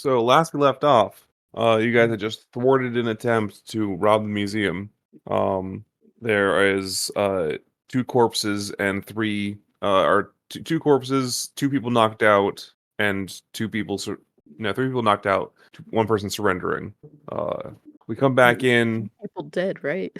So last we left off, you guys had just thwarted an attempt to rob the museum. There is two corpses and two corpses, two people knocked out, and three people knocked out, one person surrendering. We come back in, People dead, right?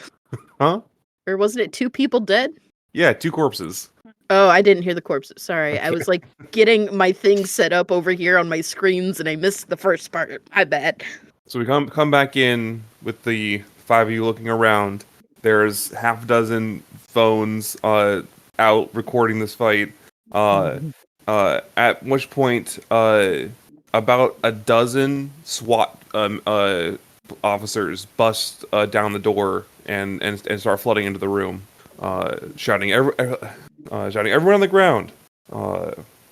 huh? Or wasn't it 2 people dead? Yeah, two corpses. Oh, I didn't hear the corpses. Sorry. I Okay. was like getting my thing set up over here on my screens and I missed the first part. I bet. So we come back in with the five of you looking around. There's half a dozen phones out recording this fight. At which point about a dozen SWAT officers bust down the door and start flooding into the room, shouting everyone on the ground.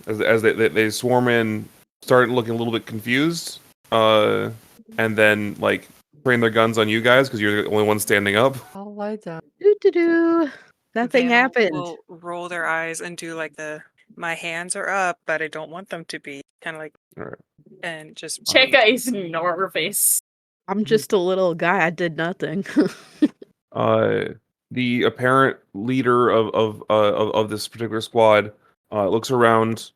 As they swarm in, start looking a little bit confused. And then like train their guns on you guys because you're the only one standing up. I'll lie down. Doo-doo-doo. Nothing Vanna happened. will roll their eyes and do like my hands are up, but I don't want them to be. Kind of like, Alright. and just Cheka is nervous. I'm just a little guy. I did nothing. The apparent leader of this particular squad looks around,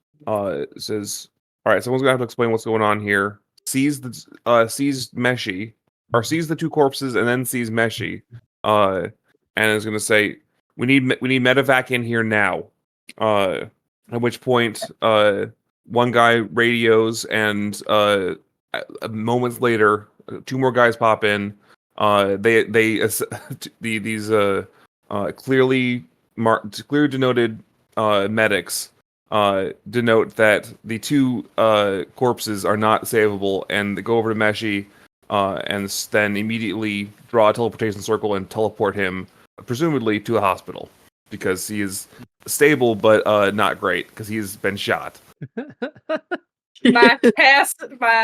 says, "All right, someone's gonna have to explain what's going on here." Sees Meshi, or sees the two corpses, and then sees Meshi, and is gonna say, "We need medevac in here now." At which point, one guy radios, and moments later, two more guys pop in. These clearly denoted medics denote that the two corpses are not savable, and they go over to Meshi and then immediately draw a teleportation circle and teleport him, presumably to a hospital, because he is stable but not great because he's been shot. My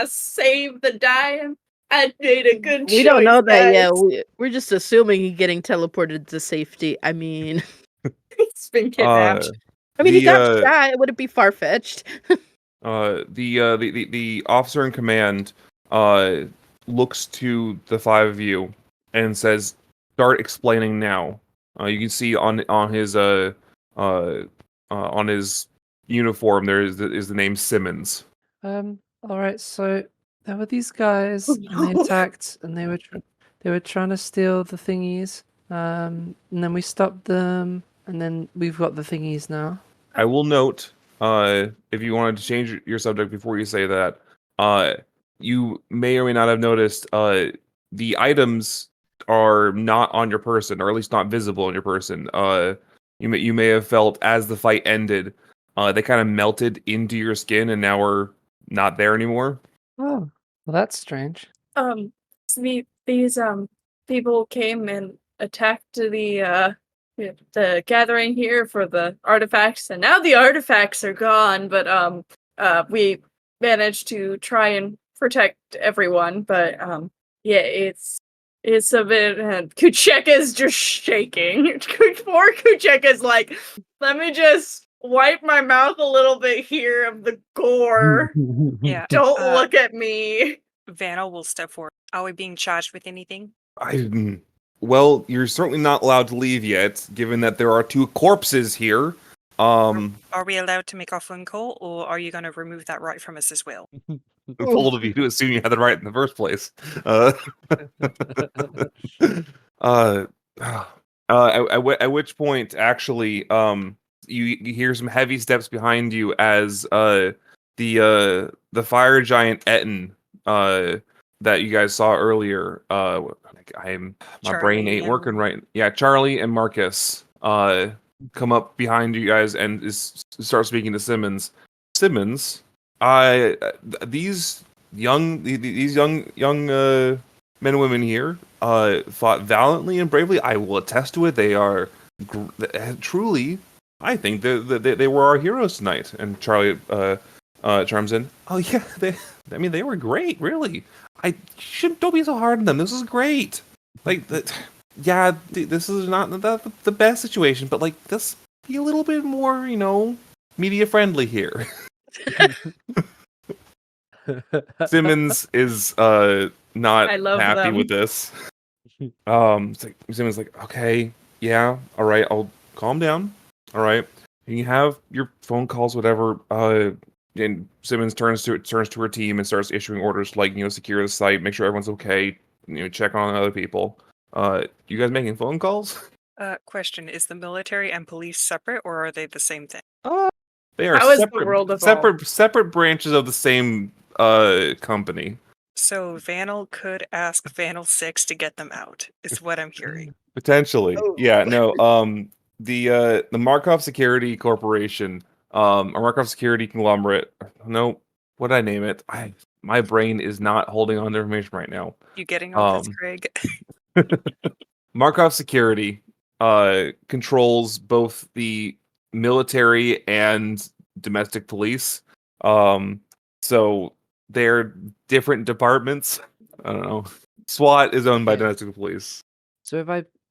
save the dying. I made a good choice. We don't know that yet. guys. We're just assuming he's getting teleported to safety. I mean, He's been kidnapped. he got shot. Would it be far-fetched? The officer in command looks to the five of you and says, "Start explaining now." You can see on his uniform there is the name Simmons. All right. So there were these guys, and they attacked, and they were trying to steal the thingies. And then we stopped them, and then we've got the thingies now. I will note, if you wanted to change your subject before you say that, you may or may not have noticed, the items are not on your person, or at least not visible on your person. You may have felt as the fight ended, they kind of melted into your skin and now are not there anymore. Oh, well, that's strange. These people came and attacked the gathering here for the artifacts, and now the artifacts are gone. But we managed to try and protect everyone. But yeah, it's a bit. Kucheka's just shaking. Poor Kucheka's like, let me just wipe my mouth a little bit here of the gore. yeah. Don't look at me. Vanna will step forward. Are we being charged with anything? Well, you're certainly not allowed to leave yet, given that there are two corpses here. Are we allowed to make our phone call, or are you going to remove that right from us as well? Bold of you to assume you had the right in the first place. At which point, actually, you hear some heavy steps behind you as the fire giant Etten that you guys saw earlier. My brain ain't working right. Yeah, Charlie and Marcus come up behind you guys and start speaking to Simmons. Simmons, these young men and women here fought valiantly and bravely. I will attest to it. They are truly. I think they were our heroes tonight. And Charlie chimes in. Oh yeah, they were great. Really, don't be so hard on them. This is great. Like yeah, this is not the best situation, but like let's be a little bit more, media friendly here. Simmons is not I love happy them. with this. Simmons like, okay, yeah, all right, I'll calm down. All right, you can have your phone calls, whatever. And Simmons turns to her team and starts issuing orders like, secure the site, make sure everyone's okay, check on other people. You guys making phone calls? Question: is the military and police separate, or are they the same thing? They are How is the world evolved? separate branches of the same company. So Vanel could ask Vanel 6 to get them out, is what I'm hearing. Potentially. Oh. Yeah, no. The Markov Security Corporation, or Markov Security Conglomerate. No, what did I name it? My brain is not holding on to information right now. You getting all this, Craig? Markov Security controls both the military and domestic police. So they're different departments. I don't know. SWAT is owned by Okay. domestic police. So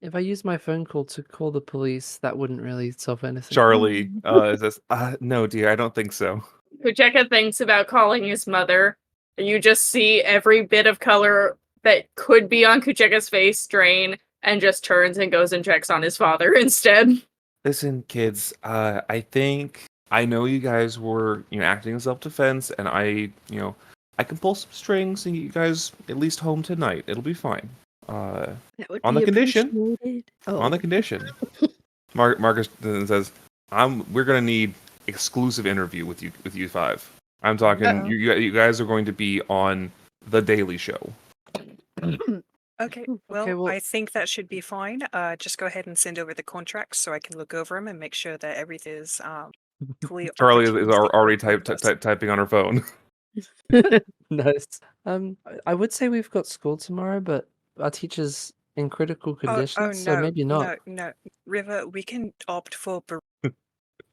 if I use my phone call to call the police, that wouldn't really solve anything. Charlie says, "No, dear, I don't think so." Kucheka thinks about calling his mother, and you just see every bit of color that could be on Kucheka's face drain, and just turns and goes and checks on his father instead. Listen, kids, I think I know you guys were, acting in self-defense, and I can pull some strings and get you guys at least home tonight. It'll be fine. That would On be the condition. appreciated. Oh. On the condition. Marcus then says, we're gonna need exclusive interview with you five. I'm talking Uh-oh. you guys are going to be on the Daily Show. Okay, well, Okay, well- I think that should be fine. Just go ahead and send over the contracts so I can look over them and make sure that everything is fully Charlie is opportunistic already for us. typing on her phone. Nice. I would say we've got school tomorrow, but our teacher's in critical condition, so maybe not. No, River, we can opt for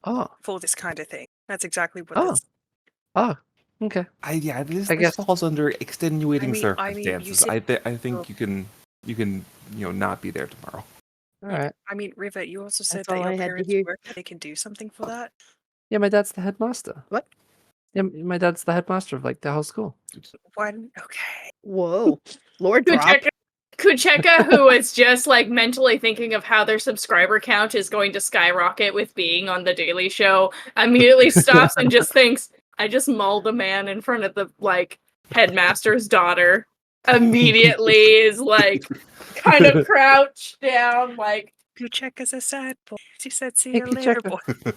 Oh, for this kind of thing. That's exactly what Oh. this. okay. This I guess- falls under extenuating I mean, circumstances. you said- I think you can not be there tomorrow. All right. I mean, River, you also said That's that all your I had to parents hear. work. They can do something for that. Yeah, my dad's the headmaster. What? Yeah, my dad's the headmaster of like the whole school. One, okay. Whoa. Lord drop. Kucheka, who is just like mentally thinking of how their subscriber count is going to skyrocket with being on the Daily Show, immediately stops and just thinks, I just mauled a man in front of the like headmaster's daughter. Immediately is like kind of crouched down, like Kuchek is a sad boy. She said, "See Hey, you later, Kucheka.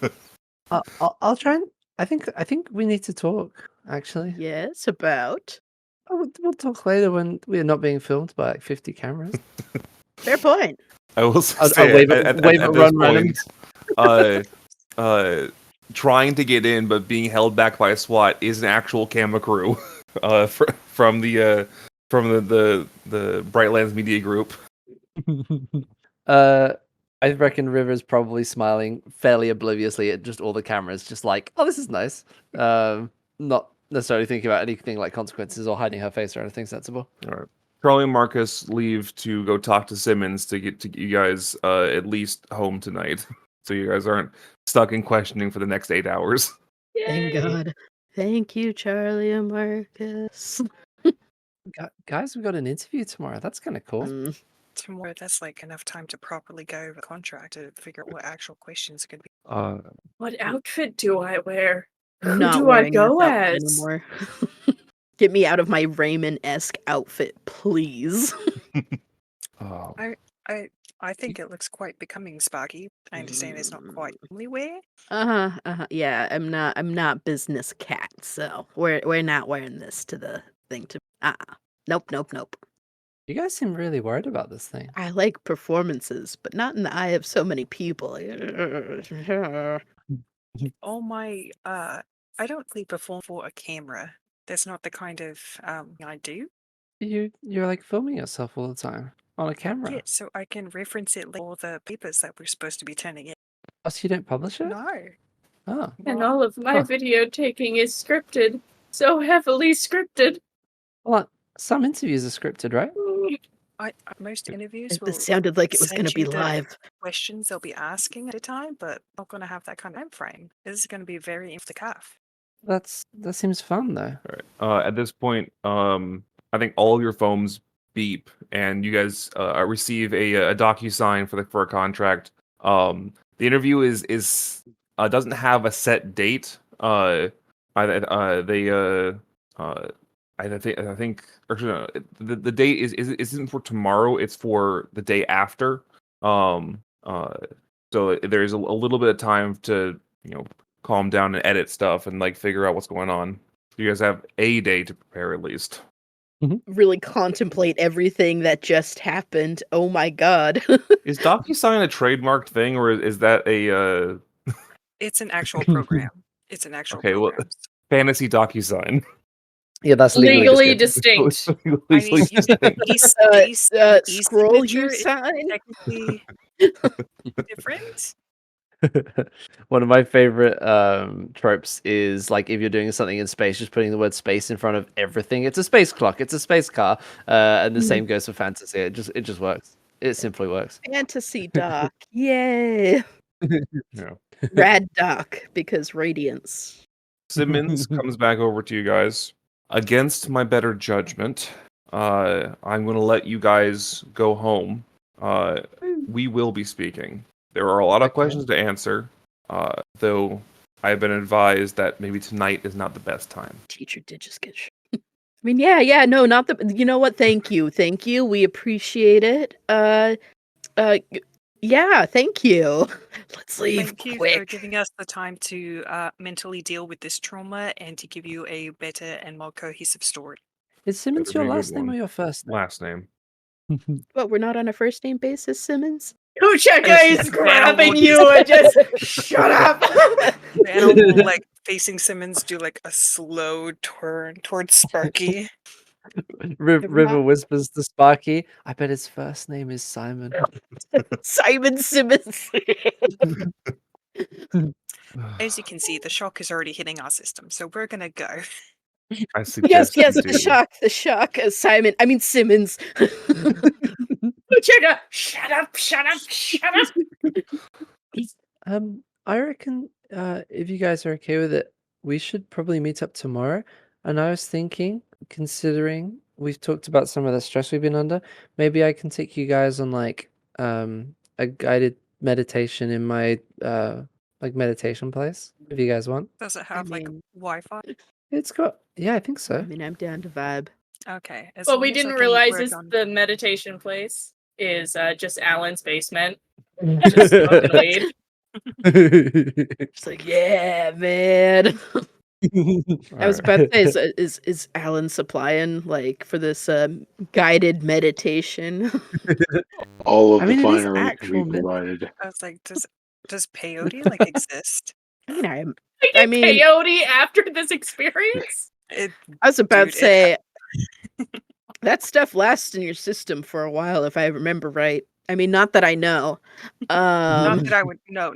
boy." I'll try and I think we need to talk actually. Yes, about. Oh, we'll talk later when we're not being filmed by like 50 cameras. Fair point. I will I'll say wave at it- wave this it run random. point, trying to get in but being held back by a SWAT is an actual camera crew from the Brightlands Media Group. I reckon River's probably smiling fairly obliviously at just all the cameras, just like, oh, this is nice. Not necessarily thinking about anything like consequences or hiding her face or anything sensible. All right. Charlie and Marcus leave to go talk to Simmons to get you guys at least home tonight, so you guys aren't stuck in questioning for the next 8 hours. Thank God. Thank you, Charlie and Marcus. Guys, we got an interview tomorrow. That's kind of cool. Mm, Tomorrow, that's like enough time to properly go over the contract to figure out what actual questions are going to be. what outfit do I wear? Who not do I wearing go this outfit as? anymore. Get me out of my Raymond-esque outfit, please. Oh. I think it looks quite becoming, Sparky. I understand it's not quite only wear. Yeah, I'm not business cat, so we're not wearing this to the thing to Nope. You guys seem really worried about this thing. I like performances, but not in the eye of so many people. Oh my, I don't really perform for a camera. That's not the kind of I do. You're like filming yourself all the time on a camera. Yeah, so I can reference it like all the papers that we're supposed to be turning in. Oh, so you don't publish it? No. Oh. And Well, all of my Huh. video taking is scripted. So heavily scripted. Well, some interviews are scripted, right? most interviews will This sounded like it was send going to be you the live. questions they'll be asking at a time, but not going to have that kind of time frame. This is going to be very off the cuff. that seems fun though. All right. At this point, I think all of your phones beep, and you guys receive a DocuSign for a contract. The interview is doesn't have a set date. They I think actually, no, the date isn't for tomorrow. It's for the day after. So there's a little bit of time to calm down and edit stuff and like figure out what's going on. You guys have a day to prepare at least. Really contemplate everything that just happened. Oh my god. Is DocuSign a trademarked thing, or is that a It's an actual program. It's an actual okay? Well, program. fantasy DocuSign. Yeah, that's Legally distinct. distinct. I mean, Scroll you e-signature is sign? technically different. One of my favorite tropes is like if you're doing something in space, just putting the word space in front of everything. It's a space clock. It's a space car. And the same goes for fantasy. It just works. It simply works. Fantasy doc. Yay. Yeah. Rad doc because Radiance. Simmons comes back over to you guys. Against my better judgment, I'm going to let you guys go home. We will be speaking. There are a lot of Okay. questions to answer, though I've been advised that maybe tonight is not the best time. Teacher did just get I mean, yeah, no, not the. You know what? Thank you. We appreciate it. Yeah, thank you. Let's leave Thank you for quick. giving us the time to mentally deal with this trauma and to give you a better and more cohesive story. Is Simmons That'd be your a good last name one. or your first name? Last name. But we're not on a first name basis, Simmons. Kucheka is Animal grabbing just- you and just shut up. The animal will, like, facing Simmons, do like a slow turn towards Sparky. River whispers to Sparky, I bet his first name is Simon. Simon Simmons. As you can see, the shock is already hitting our system, so we're gonna go. I suggest yes, you the do. shock. Simon. I mean Simmons. Kucheka, shut up. I reckon if you guys are okay with it, we should probably meet up tomorrow. And I was thinking, considering we've talked about some of the stress we've been under, maybe I can take you guys on like a guided meditation in my like meditation place, if you guys want. Does it have like mean- Wi-Fi? It's got I think I so. mean, I'm down to vibe. Okay. As What long we as I didn't can realize work is on- the meditation place is just Alan's basement. Just smoking weed. It's like, yeah, man. I was about to say, is Alan supplying like for this guided meditation? All of I the mean, it is finery can actual be med- provided. I was like, does peyote like exist? I mean, I I mean- peyote after this experience. It I was about Dude, to say that stuff lasts in your system for a while, if I remember right. I mean, not that I know. not that I would no.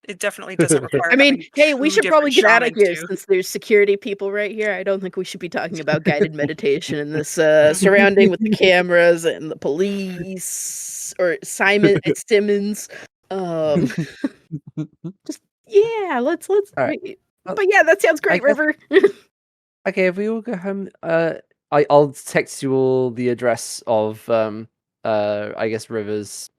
It definitely doesn't require. I mean, having hey, we two should probably get different out of here shamans to- since there's security people right here. I don't think we should be talking about guided meditation in this surrounding with the cameras and the police or Simmons. Just yeah, let's. All right. Wait. Well, But yeah, that sounds great, guess- River. Okay, if we all go home, I'll text you all the address of I guess River's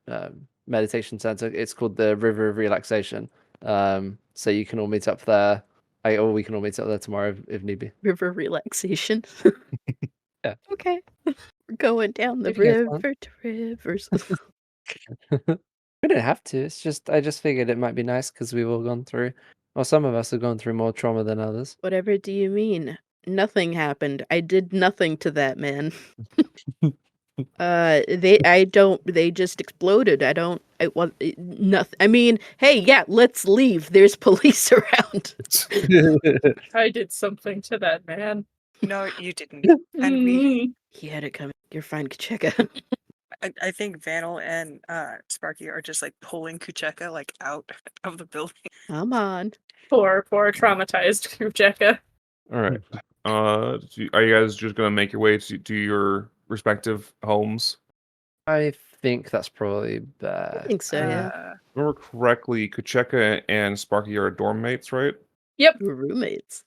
meditation center. It's called the River of Relaxation. So you can all meet up there. Or we can all meet up there tomorrow if need be. River relaxation. Yeah. Okay. We're going down the If you guys want. river to rivers. We don't have to. It's just I just figured it might be nice because we've all gone through, or some of us have gone through more trauma than others. Whatever do you mean? Nothing happened. I did nothing to that man. They just exploded. Nothing. I mean, hey, yeah, let's leave. There's police around. I did something to that man. No, you didn't. And we, He had it coming. You're fine, Kacheka. I think Vanel and Sparky are just like pulling Kucheka like out of the building. Come on. Poor traumatized Kucheka. All right. Are you guys just gonna make your way to your respective homes? I think that's probably I bad. think so, yeah. If I remember correctly, Kucheka and Sparky are dorm mates, right? Yep, We were roommates.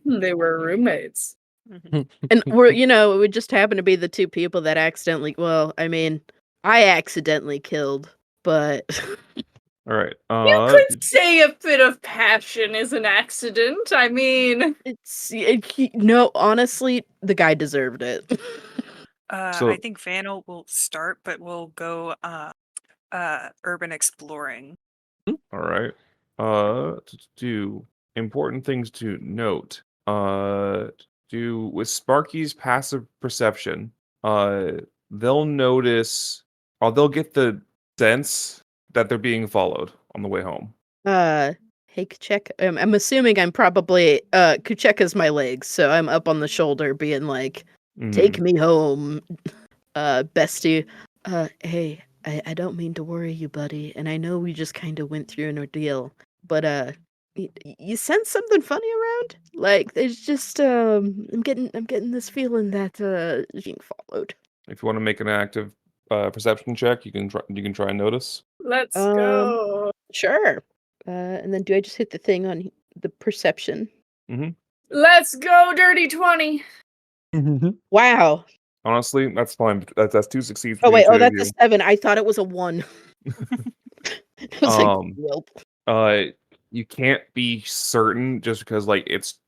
they were roommates. Mhm. And it would just happen to be the two people that accidentally, well, I mean, I accidentally killed, but All right. You could say a bit of passion is an accident. I mean, no, honestly, the guy deserved it. So- I think Vanel will start, but we'll go urban exploring. all right. Do important things to note. Do with Sparky's passive perception. They'll notice, or they'll get the sense that they're being followed on the way home. Hey, Kuchek, I'm assuming I'm probably, Kucheka's my legs, so I'm up on the shoulder being like, take Mhm. me home, bestie. Hey, I don't mean to worry you, buddy, and I know we just kind of went through an ordeal, but, you sense something funny around? Like, there's just, I'm getting this feeling that, being followed. If you want to make an active perception check, you can try and notice. let's Um, go. Sure. And then do I just hit the thing on the perception? Let's go, dirty 20. Wow. Honestly, that's fine. That's 2 succeeds. Oh, between wait. the two Oh, of that's you. a 7. I thought it was a 1. I was like, Um, nope. You can't be certain just because like it's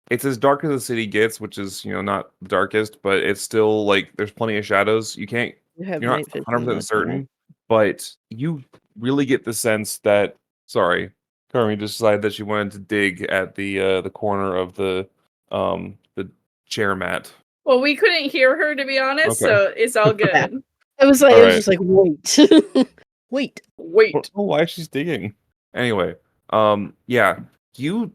it's as dark as the city gets, which is not the darkest, but it's still like there's plenty of shadows. You're Have not night vision 100% though, don't I? certain, but you really get the sense that Carmi just decided that she wanted to dig at the corner of the chair mat. Well, we couldn't hear her, to be honest, Okay. so it's all good. It was like, All it was right. just like, wait. Wait. Wait. Oh, why she's digging? Anyway, yeah, you're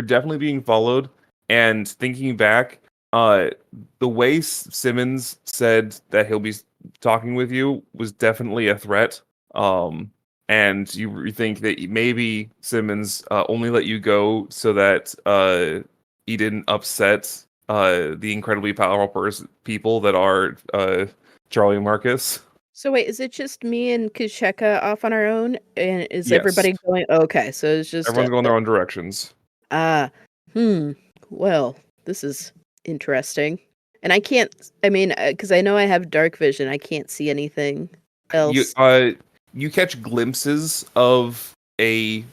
definitely being followed. And thinking back, the way Simmons said that he'll be talking with you was definitely a threat. And you think that maybe Simmons only let you go so that he didn't upset the incredibly powerful people that are Charlie and Marcus. So wait, is it just me and Kucheka off on our own? And is Yes. everybody going? Okay, so it's just Everyone's going their own directions. Well, this is interesting. And I can't, I mean, because I know I have dark vision, I can't see anything else. You catch glimpses of a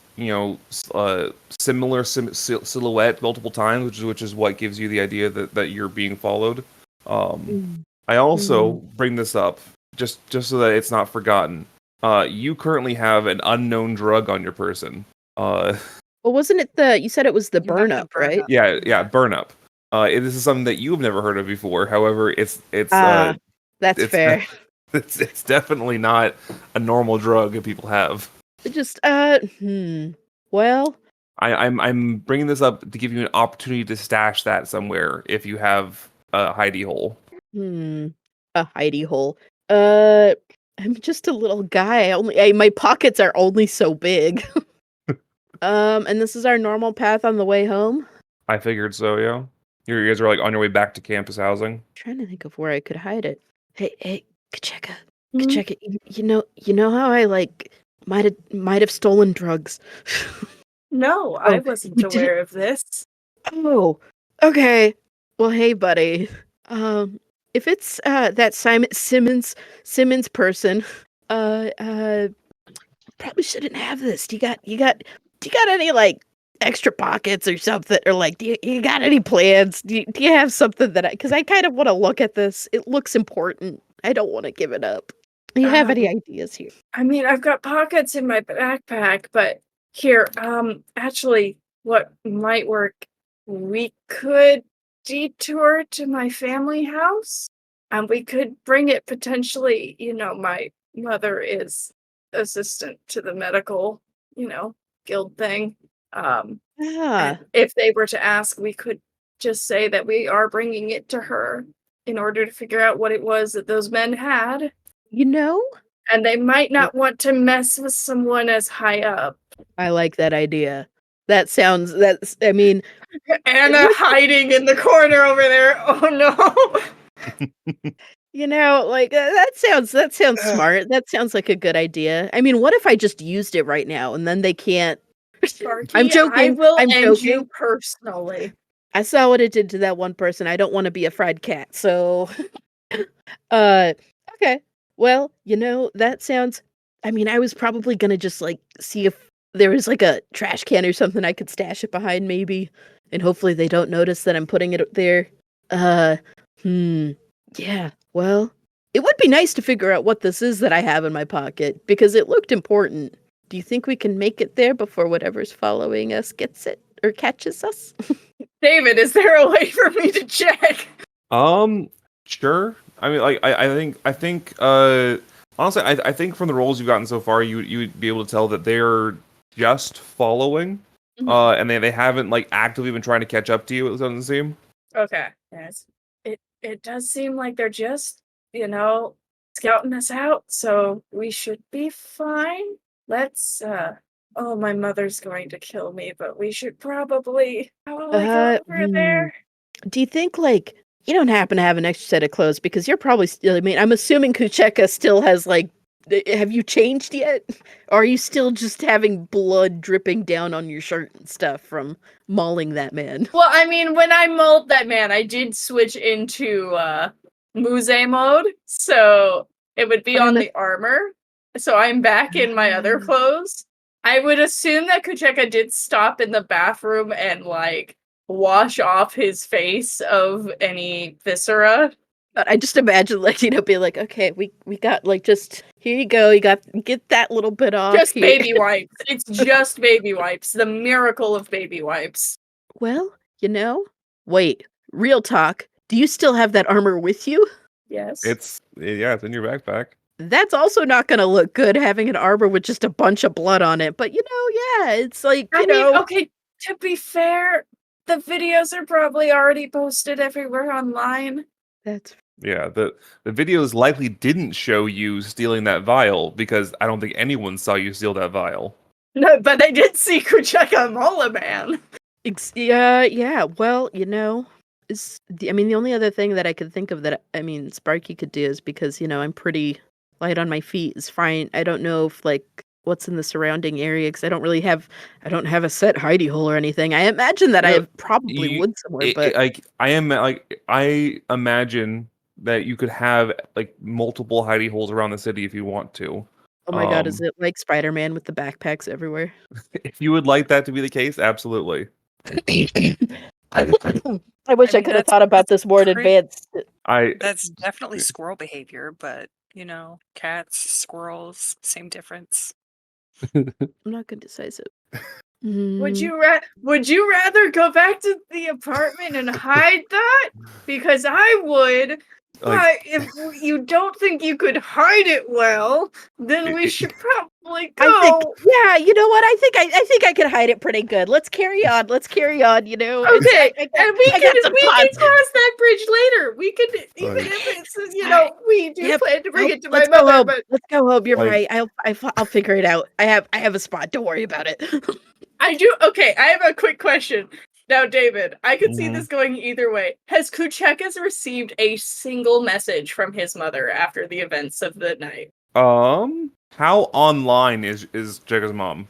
similar silhouette multiple times, which is what gives you the idea that you're being followed. I also bring this up just so that it's not forgotten. You currently have an unknown drug on your person. Well, wasn't it you said it was the You have burn the up, burn right? up. Yeah, burn up. This is something that you've never heard of before. However, it's That's it's fair. it's definitely not a normal drug that people have. It just, well, I'm bringing this up to give you an opportunity to stash that somewhere if you have a hidey hole. a hidey hole. I'm just a little guy. My pockets are only so big. And this is our normal path on the way home. I figured so, yeah. You guys are like on your way back to campus housing. Trying to think of where I could hide it. Hey, Kacheka, Hmm? Kacheka, you know how I like might have stolen drugs. No, I wasn't you didn't- aware of this. Oh, okay. Well, hey, buddy. If it's that Simmons person, probably shouldn't have this. Do you got any like extra pockets or something, or like do you got any plans? Do you have something that because I kind of want to look at this. It looks important. I don't want to give it up. Do you have any ideas here? I mean, I've got pockets in my backpack, but here, actually, what might work, we could detour to my family house, and we could bring it potentially, my mother is assistant to the medical, guild thing. And if they were to ask, we could just say that we are bringing it to her in order to figure out what it was that those men had. And they might not want to mess with someone as high up. I like that idea. I mean, Anna hiding in the corner over there. Oh no. that sounds smart. That sounds like a good idea. I mean, what if I just used it right now and then they can't? Sparky, I'm I joking. will I'm end joking. you personally. I saw what it did to that one person. I don't want to be a fried cat. So, uh, okay. Well, that sounds. I mean, I was probably gonna just like see if there was like a trash can or something I could stash it behind, maybe, and hopefully they don't notice that I'm putting it there. Uh, yeah. Well, it would be nice to figure out what this is that I have in my pocket because it looked important. Do you think we can make it there before whatever's following us gets it or catches us? David, is there a way for me to check? Sure. I mean, like, I think, honestly, I think from the roles you've gotten so far, you would be able to tell that they're just following, Mhm. and they haven't like actively been trying to catch up to you. It doesn't seem. Okay. Yes. It does seem like they're just, scouting us out, so we should be fine. Let's oh, my mother's going to kill me, but we should probably go over Hmm. there. Do you think like you don't happen to have an extra set of clothes because you're probably still? I mean, I'm assuming Kucheka still has like. Have you changed yet? Or are you still just having blood dripping down on your shirt and stuff from mauling that man? Well, I mean, when I mauled that man, I did switch into Muse mode, so it would be Oh, on no. the armor. So I'm back in my other clothes. I would assume that Kucheka did stop in the bathroom and like wash off his face of any viscera. But I just imagine like being like, okay, we got like just here you go, get that little bit off Just here. baby wipes. It's just baby wipes. The miracle of baby wipes. Well, wait, real talk. Do you still have that armor with you? Yes. It's in your backpack. That's also not gonna look good having an armor with just a bunch of blood on it. But yeah, it's like, I mean, okay, to be fair, the videos are probably already posted everywhere online. that's Yeah, the videos likely didn't show you stealing that vial because I don't think anyone saw you steal that vial. No, but I did see Kucheka Mola Man. yeah. Well, I mean, the only other thing that I could think of that I mean Sparky could do is because I'm pretty light on my feet is fine. I don't know if like what's in the surrounding area because I don't have a set hidey hole or anything. I imagine that No, I probably would somewhere, but I imagine that you could have like multiple hidey holes around the city if you want to. oh my god, is it like Spider-Man with the backpacks everywhere? If you would like that to be the case, absolutely. I wish I mean, could have thought about this more in pretty- advance. That's definitely squirrel behavior, but cats, squirrels, same difference. I'm not good decisive. Would you rather go back to the apartment and hide that? Because I would. But Like, if you don't think you could hide it well, then we It- should probably I think, go. yeah, you know what? I think I can hide it pretty good. Let's carry on. Okay, I and we got can some cross thoughts. that bridge later. We can even Like- if we do Yep, plan to bring nope, it to my let's go mother, home. but Let's go home. You're Like- right. I'll figure it out. I have a spot. Don't worry about it. I do. Okay, I have a quick question. Now, David, I could see Mhm. this going either way. Has Kuchekas received a single message from his mother after the events of the night? how online is Jagga's mom?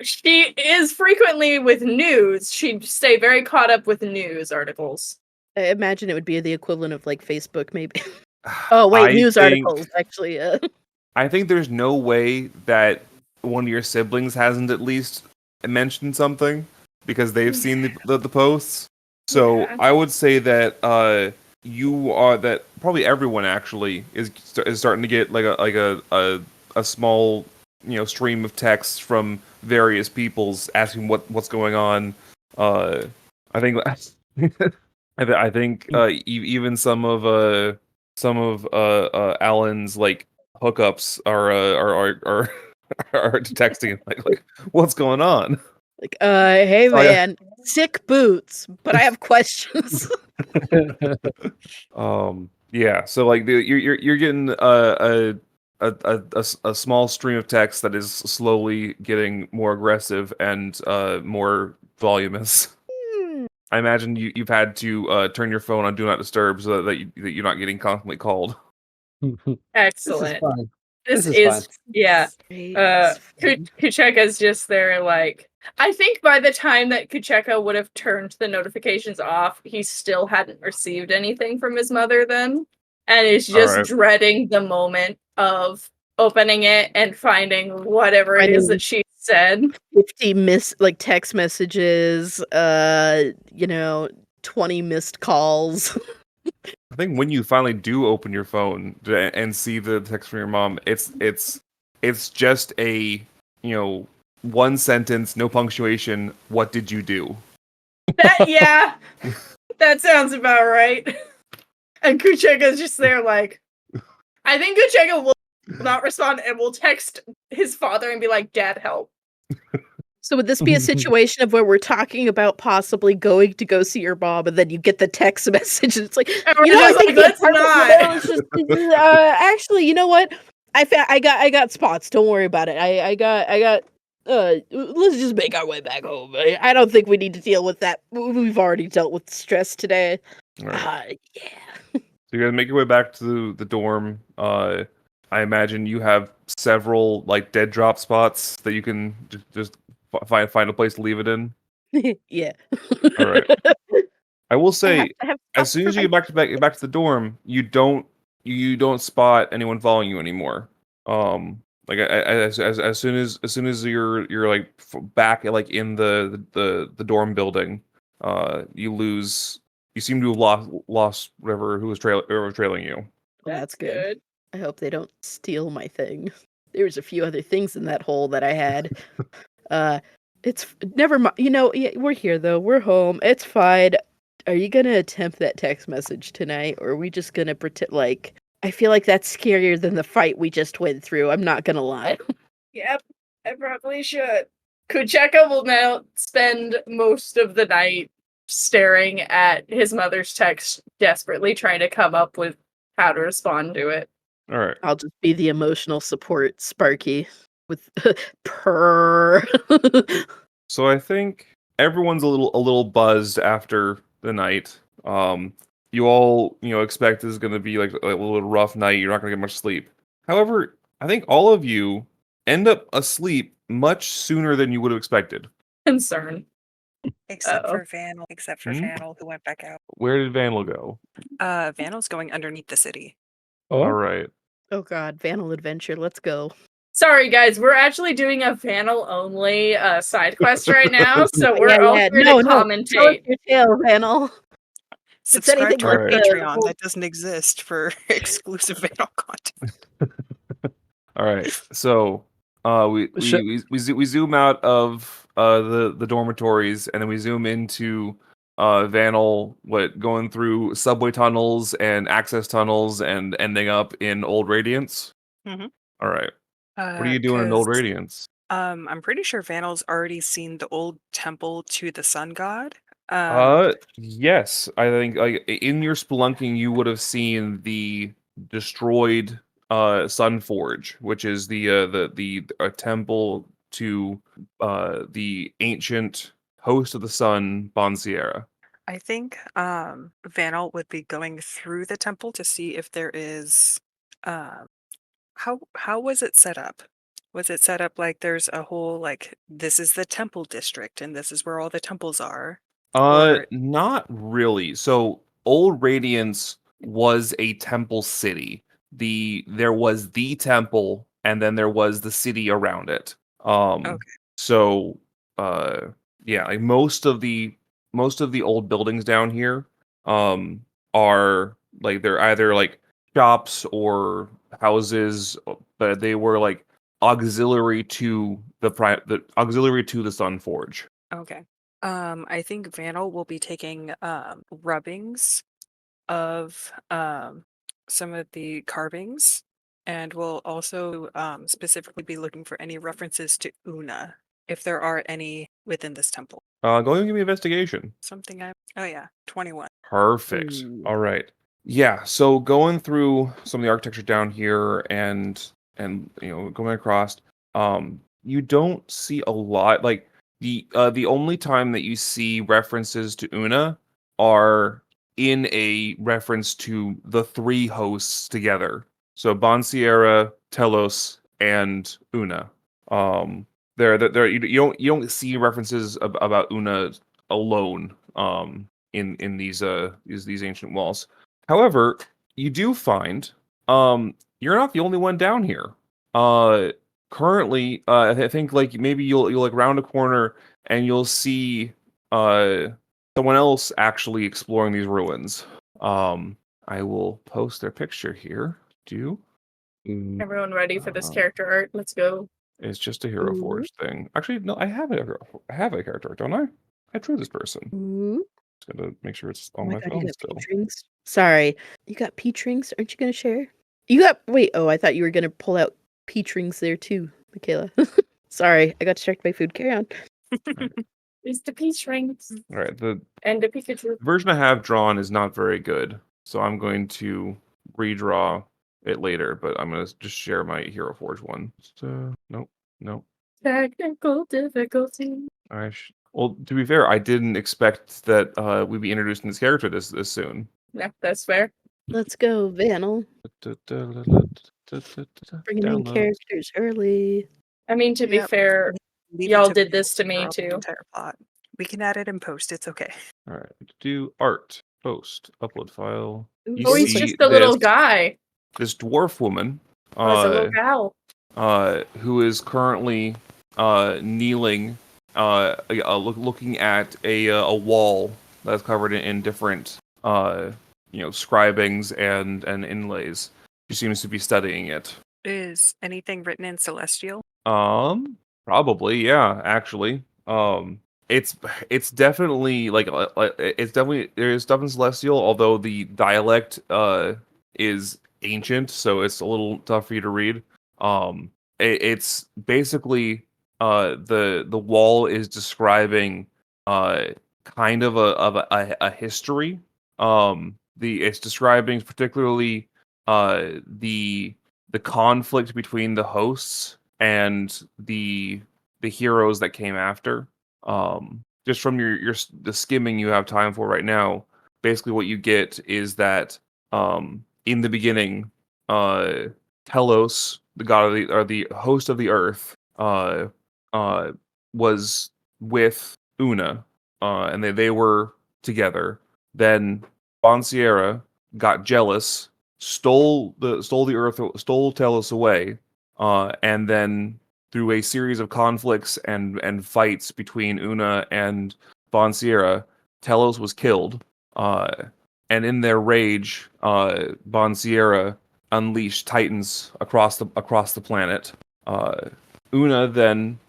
She is frequently with news. She'd stay very caught up with news articles. I imagine it would be the equivalent of like Facebook, maybe. Oh wait, I news think- articles actually. I think there's no way that one of your siblings hasn't at least mentioned something because they've seen the posts. So Yeah. I would say that that probably everyone actually is starting to get like a small stream of texts from various peoples asking what's going on. I think I think even some of Alan's like hookups are texting like what's going on. Like, hey Oh, yeah. man, sick boots, but I have questions. Yeah, so like you're getting a small stream of text that is slowly getting more aggressive and more voluminous. I imagine you've had to turn your phone on Do Not Disturb so that you're not getting constantly called. Excellent. fine. This This is is fine. yeah. Great as fun. Kucheka's just there, like. I think by the time that Kucheka would have turned the notifications off, he still hadn't received anything from his mother then, and is just Alright. dreading the moment of opening it and finding whatever it is Finding- that she said. 50 text messages, 20 missed calls. I think when you finally do open your phone and see the text from your mom, it's just a one sentence, no punctuation. What did you do? Yeah, that sounds about right. And Kucheka's just there, like. I think Kucheka will not respond and will text his father and be like, "Dad, help." So would this be a situation of where we're talking about possibly going to go see your mom, and then you get the text message, and it's like, And we're I just think like, "Let's the not." it's just, actually, you know what? I got spots. Don't worry about it. I got. Let's just make our way back home. I don't think we need to deal with that. We've already dealt with stress today. All right. Yeah. So you guys make your way back to the dorm. I imagine you have several dead drop spots that you can just find a place to leave it in. Yeah. All right. I will say, I have as stuff soon for as you get back to the dorm, you don't spot anyone following you anymore. As soon as you're back in the dorm building, you seem to have lost whoever was trailing you. Well, that's good. I hope they don't steal my thing. There's a few other things in that hole that I had. It's never mind. We're here though. We're home. It's fine. Are you gonna attempt that text message tonight, or are we just gonna pretend like? I feel like that's scarier than the fight we just went through. I'm not gonna lie. Yep, I probably should. Kucheka will now spend most of the night staring at his mother's text, desperately trying to come up with how to respond to it. All right. I'll just be the emotional support, Sparky, with purr. So I think everyone's a little buzzed after the night. You all expect this is going to be like a little rough night. You're not going to get much sleep. However, I think all of you end up asleep much sooner than you would have expected. Concern. Except Uh-oh. for Vanel. Except for Hmm? Vanel, who went back out. Where did Vandal go? Vanel's going underneath the city. Oh, All right. Oh God, Vanal Adventure, let's go. Sorry, guys, we're actually doing a Vanel only side quest right now, so we're Yeah, all yeah. here No, to no. Tell us commentate. your tale, Vanal. Subscribe anything to our like Patreon. the- That doesn't exist for exclusive Vanel content. All right. So we Sure. we zoom out of the dormitories, and then we zoom into Vanel going through subway tunnels and access tunnels and ending up in Old Radiance. Mhm. All right. What are you doing in Old Radiance? I'm pretty sure Vanel's already seen the old temple to the sun god. Yes, I think in your spelunking you would have seen the destroyed Sun Forge, which is the temple to the ancient host of the sun, Bon Sierra. I think Vanel would be going through the temple to see if there is how was it set up? Was it set up like there's a whole this is the temple district and this is where all the temples are? Or Not really. So Old Radiance was a temple city. There was the temple, and then there was the city around it. Okay. So yeah, like most of the old buildings down here are they're either shops or houses, but they were auxiliary to the auxiliary to the Sun Forge. Okay. I think Vanel will be taking rubbings of some of the carvings, and will also specifically be looking for any references to Una, if there are any within this temple. Go ahead and give me investigation. Oh yeah, 21. Perfect. Ooh. All right. Yeah. So going through some of the architecture down here and going across, you don't see a lot. The only time that you see references to Una are in a reference to the three hosts together. So Bonsiera, Telos, and Una. There you don't see references about Una alone in these ancient walls. However, you do find you're not the only one down here. Currently, I think like maybe you'll like round a corner and you'll see someone else actually exploring these ruins. I will post their picture here. Everyone ready for this Uh, character art? Let's go. It's just a Hero Ooh. Forge thing. Actually, no, I have a character, don't I? I drew this person. Ooh. Just gotta make sure it's Oh on my my god, you phone got still. peach rings? Sorry. You got peach rings? Aren't you gonna share? You got wait, oh, I thought you were gonna pull out peach rings there too, Michaela. Sorry, I got distracted by food. Carry on. It's the peach rings All right, the and the Pikachu. version I have drawn is not very good, so I'm going to redraw it later. But I'm gonna just share my Hero Forge one. Nope. Technical difficulty. Well, to be fair, I didn't expect that we'd be introducing this character this soon. Yeah, that's fair. Let's go, Vanel. Bringing in Download. characters early. I mean, to be Yep. fair, Leave it y'all to did me this to to me figure out the too. entire plot. We can add it in post. It's okay. All right, do art, post, upload file. You Oh, he's see just a little this guy. this dwarf woman, Oh, he's a little gal. who is currently kneeling, looking at a wall that's covered in different scribings and inlays. She seems to be studying it. Is anything written in Celestial? Probably, yeah, actually. It's definitely it's definitely there's stuff in Celestial, although the dialect is ancient, so it's a little tough for you to read. It's basically the wall is describing kind of a history. It's describing particularly the conflict between the hosts and the heroes that came after. Just from the skimming you have time for right now, basically what you get is that in the beginning, Telos, the god of the or the host of the earth, uh, was with Una, and they were together. Then Bonsiera got jealous, stole the earth, stole Telos away, and then through a series of conflicts and fights between Una and Bonsiera, Telos was killed. And in their rage, Bonsiera unleashed Titans across the planet. Una then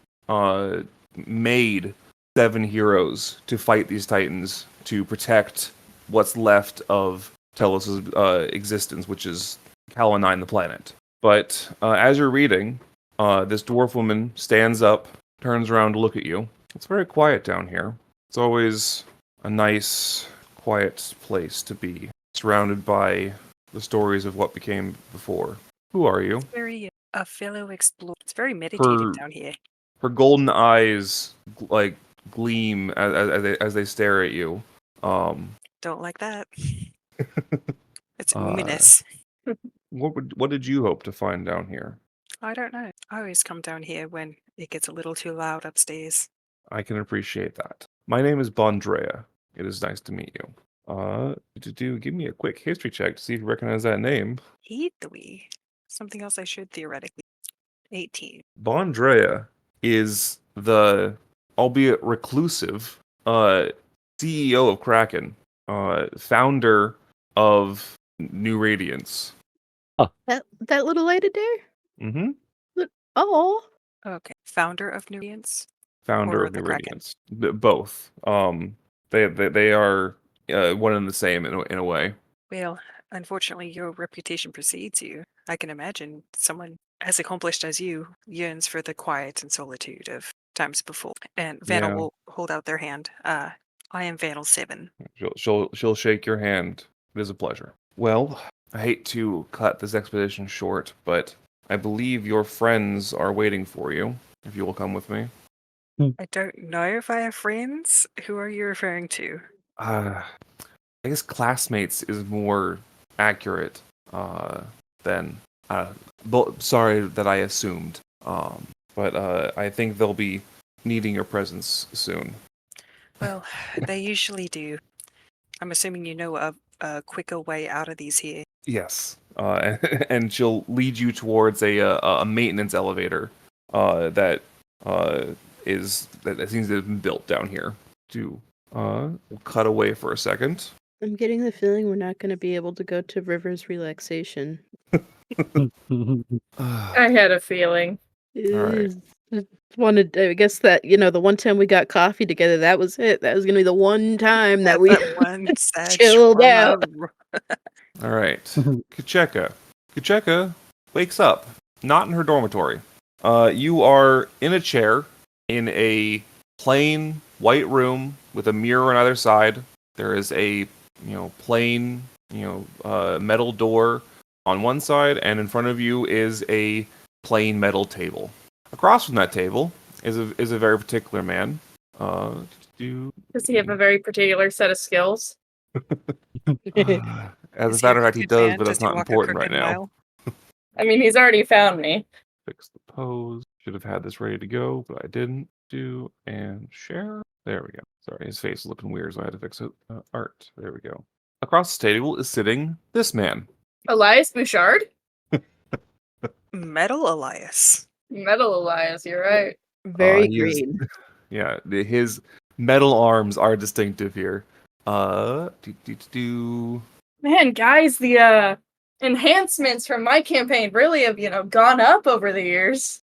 made 7 heroes to fight these Titans to protect what's left of Telos' existence, which is Kalanine, the planet. But as you're reading, this dwarf woman stands up, turns around to look at you. It's very quiet down here. It's always a nice, quiet place to be, surrounded by the stories of what became before. Who are you? Very a fellow explorer. It's very meditative Her down here. her golden eyes gleam as they stare at you. Don't like that. It's Uh, ominous. what did you hope to find down here? I don't know. I always come down here when it gets a little too loud upstairs. I can appreciate that. My name is Bondrea. It is nice to meet you. Give me a quick history check to see if you recognize that name. Heathly. Something else I should theoretically. 18. Bondrea is the, albeit reclusive, CEO of Kraken, founder of New Radiance. That little lady there? Mm-hmm. Oh. Okay. Founder of Nubians? Founder Or of the New Kraken? Radiance. Both. They are one and the same in a way. Well, unfortunately, your reputation precedes you. I can imagine someone as accomplished as you yearns for the quiet and solitude of times before. And Vanna Yeah. will hold out their hand. I am Vanel 7. She'll shake your hand. It is a pleasure. Well, I hate to cut this expedition short, but I believe your friends are waiting for you. If you will come with me. I don't know if I have friends. Who are you referring to? I guess classmates is more accurate than. Sorry that I assumed. But I think they'll be needing your presence soon. Well, they usually do. I'm assuming you know a quicker way out of these here. Yes, and she'll lead you towards a maintenance elevator that that seems to have been built down here. We'll cut away for a second. I'm getting the feeling we're not going to be able to go to River's relaxation. I had a feeling. right. Just wanted, I guess that, the one time we got coffee together, that was it. That was going to be the one time that we That one sad chilled out. shawarma. All right. Kucheka. Kucheka wakes up, not in her dormitory. You are in a chair in a plain white room with a mirror on either side. There is a plain metal door on one side, and in front of you is a plain metal table. Across from that table is a very particular man. Does he have a very particular set of skills? As Is a he matter of fact, he crooked does, man? but that's Does he not walk a important right crooked now. mile? I mean, he's already found me. Fix the pose. Should have had this ready to go, but I didn't. Do and share. There we go. Sorry, his face is looking weird, so I had to fix it. Art. There we go. Across the table is sitting this man. Elias Bouchard? Metal Elias. Metal Elias, you're right. Very He is- green. Yeah, his metal arms are distinctive here. Do. Man, guys, the enhancements from my campaign really have, gone up over the years.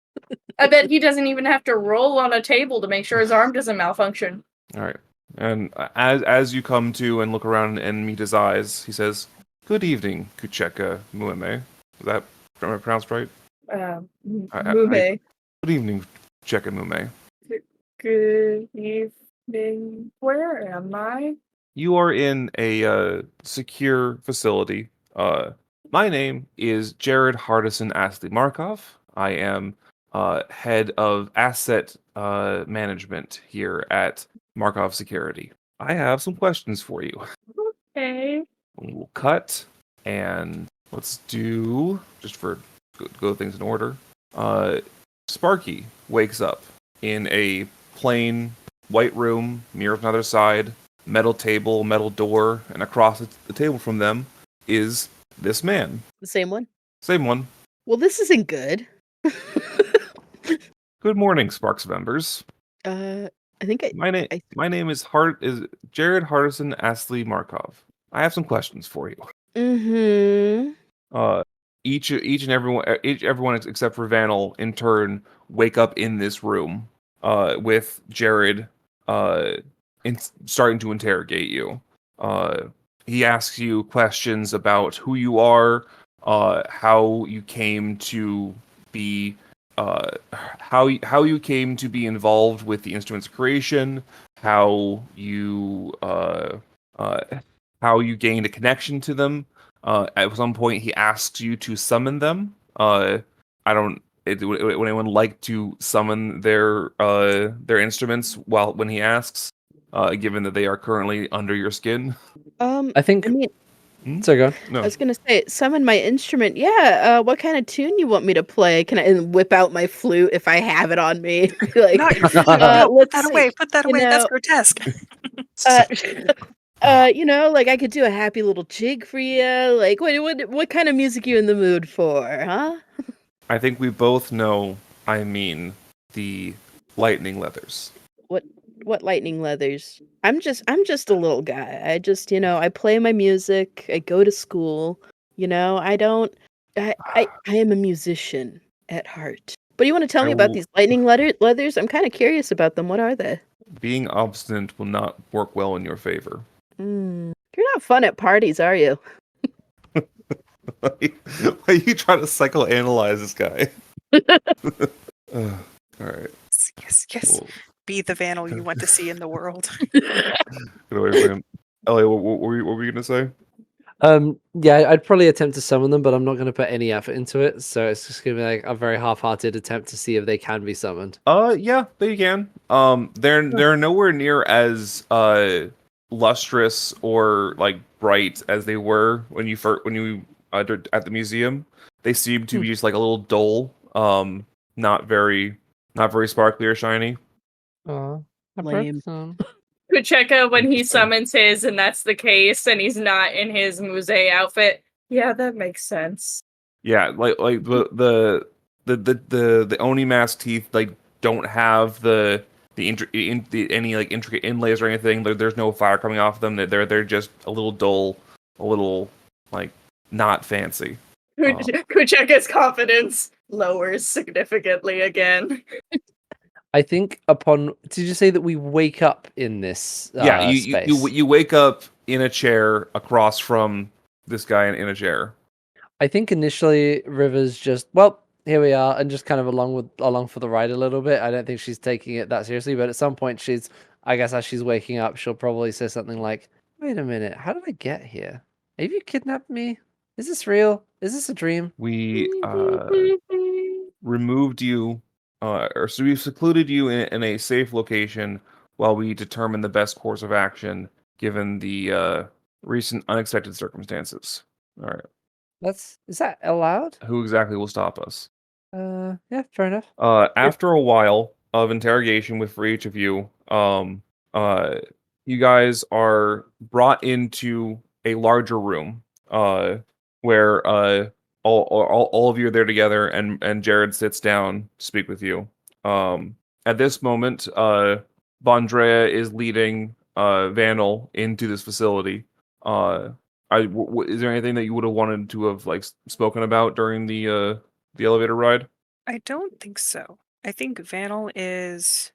I bet he doesn't even have to roll on a table to make sure his arm doesn't malfunction. All right. And as you come to and look around and meet his eyes, he says, "Good evening, Kucheka Mueme." Is that pronounced right? Mume. Good evening, Kucheka Mueme. Good evening. Where am I? You are in a secure facility. My name is Jared Hardison Astley Markov. I am head of asset management here at Markov Security. I have some questions for you. Okay. We'll cut and let's do, just for go things in order. Sparky wakes up in a plain white room, mirror on the other side, metal table, metal door, and across the table from them is this man. The same one? Same one. Well, this isn't good. Good morning, Sparks members. I think My name is Jared Hardison Astley Markov. I have some questions for you. Mm-hmm. Everyone except for Vanel in turn wake up in this room with Jared starting to interrogate you. He asks you questions about who you are, how you came to be how you came to be involved with the instrument's creation, how you gained a connection to them. At some point, he asks you to summon them. Would anyone like to summon their instruments when he asks? Given that they are currently under your skin. I think. I mean, So go. No. I was gonna say, summon my instrument. Yeah. What kind of tune you want me to play? Can I whip out my flute if I have it on me? Be like, Not your flute. No, let's put that see, away. Put that away. That's know, grotesque. like I could do a happy little jig for you. Like, what kind of music you in the mood for, huh? I think we both know. I mean, the lightning leathers. What lightning leathers? I'm just a little guy. I just, I play my music. I go to school. I don't. I am a musician at heart. But you want to tell me about these lightning leathers? I'm kind of curious about them. What are they? Being obstinate will not work well in your favor. You're not fun at parties, are you? Why are you trying to psychoanalyze this guy? All right. Yes. Cool. Be the Vanel you want to see in the world. Get away from him. Elliot, what were you going to say? Yeah, I'd probably attempt to summon them, but I'm not going to put any effort into it. So it's just going to be like a very half-hearted attempt to see if they can be summoned. Yeah, they can. They're nowhere near as lustrous or like bright as they were when you at the museum. They seem to be just like a little dull. Not very sparkly or shiny. Oh, I Lame. broke them. Kucheka, when he Interesting. summons his and that's the case and he's not in his Musée outfit. Yeah, that makes sense. Yeah, like the Oni mask teeth like don't have the any like intricate inlays or anything. There's no fire coming off them. They're just a little dull, a little like not fancy. Kucheka's confidence lowers significantly again. I think did you say that we wake up in this Yeah, space? you wake up in a chair across from this guy in a chair. I think initially River's just, well, here we are, and just kind of along for the ride a little bit. I don't think she's taking it that seriously, but at some point I guess as she's waking up, she'll probably say something like, "Wait a minute, how did I get here? Have you kidnapped me? Is this real? Is this a dream?" We removed you, or so we secluded you in a safe location while we determine the best course of action given the recent unexpected circumstances. All right, Is that allowed? who exactly will stop us? Yeah, fair enough. After a while of interrogation for each of you, you guys are brought into a larger room, where all of you are there together, and Jared sits down to speak with you. At this moment, Bondrea is leading Vandal into this facility. Is there anything that you would have wanted to have like spoken about during the elevator ride? I don't think so. I think Vanel is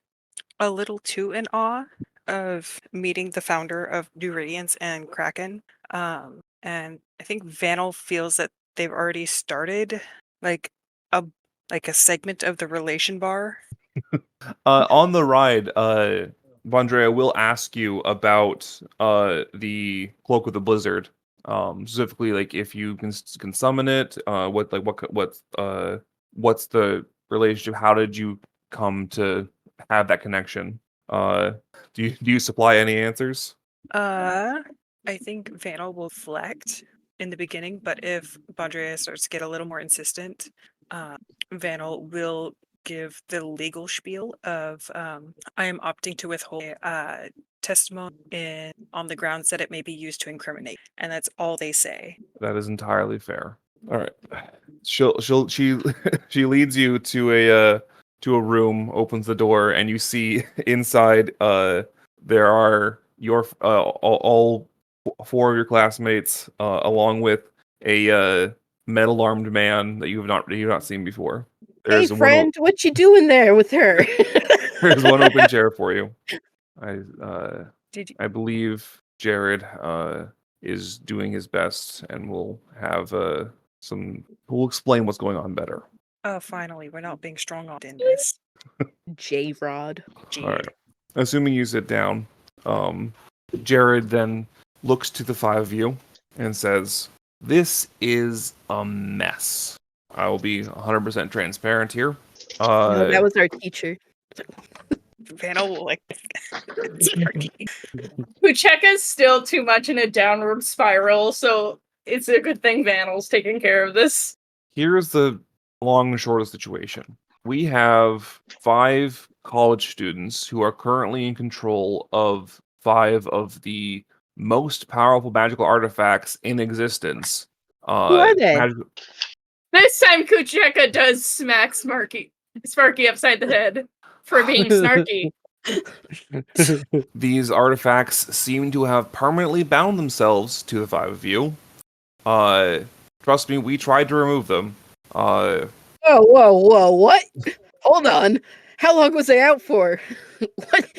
a little too in awe of meeting the founder of New Radiance and Kraken. And I think Vanel feels that they've already started like a like a segment of the relation bar. On the ride, Bondrea will ask you about the Cloak with the Blizzard. Specifically, like if you can summon it. What's the relationship? How did you come to have that connection? Do you supply any answers? I think Vanel will reflect in the beginning, but if Bondrea starts to get a little more insistent, Vanel will give the legal spiel of I am opting to withhold testimony on the grounds that it may be used to incriminate, and that's all they say. That is entirely fair. All right, she she leads you to a room, opens the door, and you see inside there are all four of your classmates along with a metal armed man that you've not seen before. Hey, There's friend, what you doing there with her? there's one open chair for you. Did you? I believe Jared is doing his best and will have we'll explain what's going on better. Finally, we're not being strong on in this. J-Rod. All right. Assuming you sit down, Jared then looks to the five of you and says, "This is a mess. I will be 100% transparent here." No, that was our teacher. Vanel will like. Kucheka's still too much in a downward spiral, so it's a good thing Vanel's taking care of this. Here's the long and short of the situation. We have 5 college students who are currently in control of 5 of the most powerful magical artifacts in existence. Who are they? This time Kucheka does smack Sparky upside the head for being snarky. These artifacts seem to have permanently bound themselves to the 5 of you. Trust me, we tried to remove them. Whoa, what? Hold on. How long was I out for? What?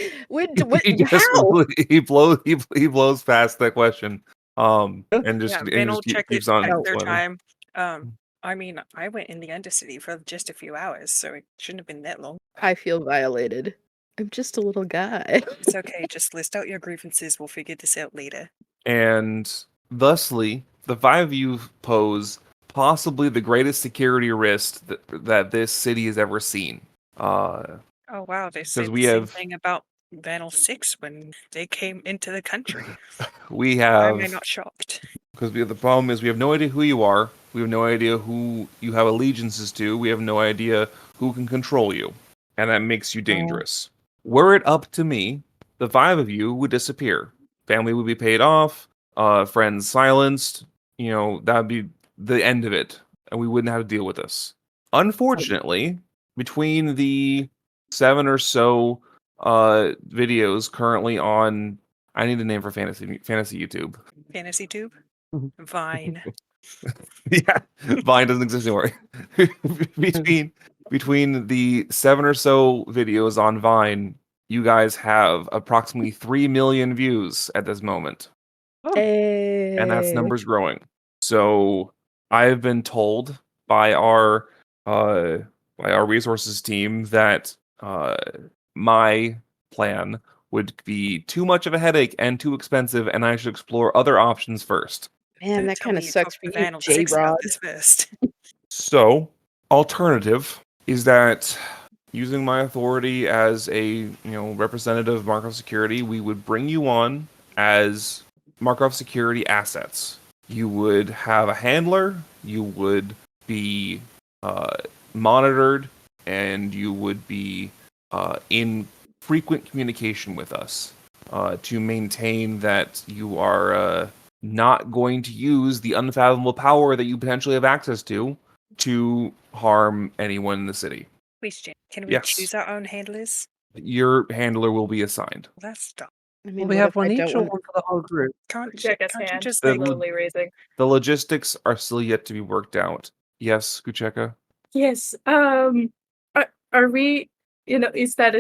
How? He blows past that question. And just, Yeah, and Vanel just checked keeps it on at their explaining. time. I mean, I went in the Undercity for just a few hours, so it shouldn't have been that long. I feel violated. I'm just a little guy. It's okay, just list out your grievances, we'll figure this out later. And thusly, the five of you pose possibly the greatest security risk that this city has ever seen. Oh wow, they said we the same have- thing about Vanel 6 when they came into the country. We Why am I have not shocked? because the problem is we have no idea who you are. We have no idea who you have allegiances to. We have no idea who can control you, and that makes you dangerous. Were it up to me, the five of you would disappear. Family would be paid off. Friends silenced. You know, that'd be the end of it, and we wouldn't have to deal with this. Unfortunately, between the 7 or so videos currently on, I need a name for fantasy YouTube. Fantasy Tube? Mhm. Vine. Yeah, Vine doesn't exist anymore. between the 7 or so videos on Vine, you guys have approximately 3 million views at this moment, and that's Hey. numbers growing. So I've been told by our uh resources team that my plan would be too much of a headache and too expensive, and I should explore other options first. Man, Don't that tell kind me of you sucks talked for to you, Vanel 6 J-Rod. about this first. So, alternative is that using my authority as a representative of Markov Security, we would bring you on as Markov Security assets. You would have a handler. You would be monitored, and you would be in frequent communication with us to maintain that you are not going to use the unfathomable power that you potentially have access to harm anyone in the city. Please, Jen, can we Yes. choose our own handlers? Your handler will be assigned. Well, that's dumb. I Well, mean, we what have if I one don't each or want? one for the whole group? Can't Kucheka's you hand just The- like slowly raising. The logistics are still yet to be worked out. Yes, Kucheka? Yes. Are we? Is that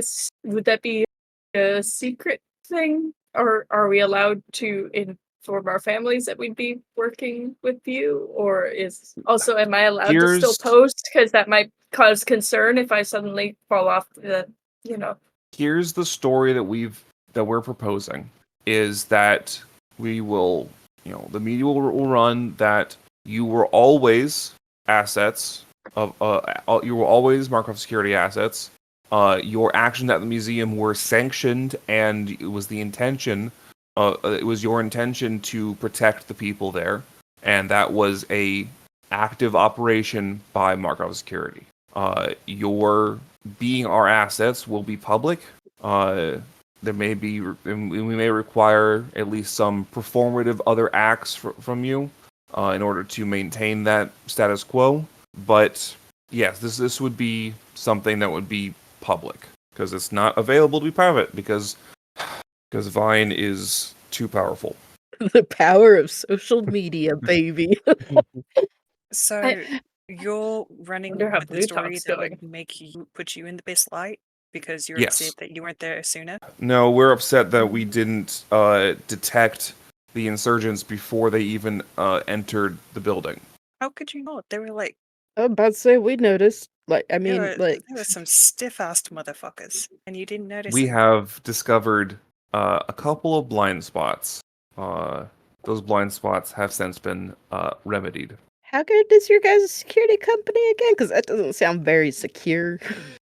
would that be a secret thing, or are we allowed to inform our families that we'd be working with you, or am I allowed to still Here's- post because that might cause concern if I suddenly fall off the. Here's the story that we're proposing is that we will, the media will run that you were always assets of you were always Markov security assets. Your actions at the museum were sanctioned, and it was your intention to protect the people there, and that was a active operation by Markov security. Your being our assets will be public. We may require at least some performative other acts from you in order to maintain that status quo. But yes, this would be something that would be public because it's not available to be private because Vine is too powerful. The power of social media, baby. So you're running Wonder how with the Blue story Talk's that doing. would put you in the best light because you're Yes. upset that you weren't there sooner. No, we're upset that we didn't detect the insurgents before they even entered the building. How could you not? They were like, I'm about to say we noticed. Like, I they mean, were, like, they were some stiff-assed motherfuckers, and you didn't notice. We it. have discovered a couple of blind spots. Those blind spots have since been remedied. how good is your guys' security company again? Because that doesn't sound very secure.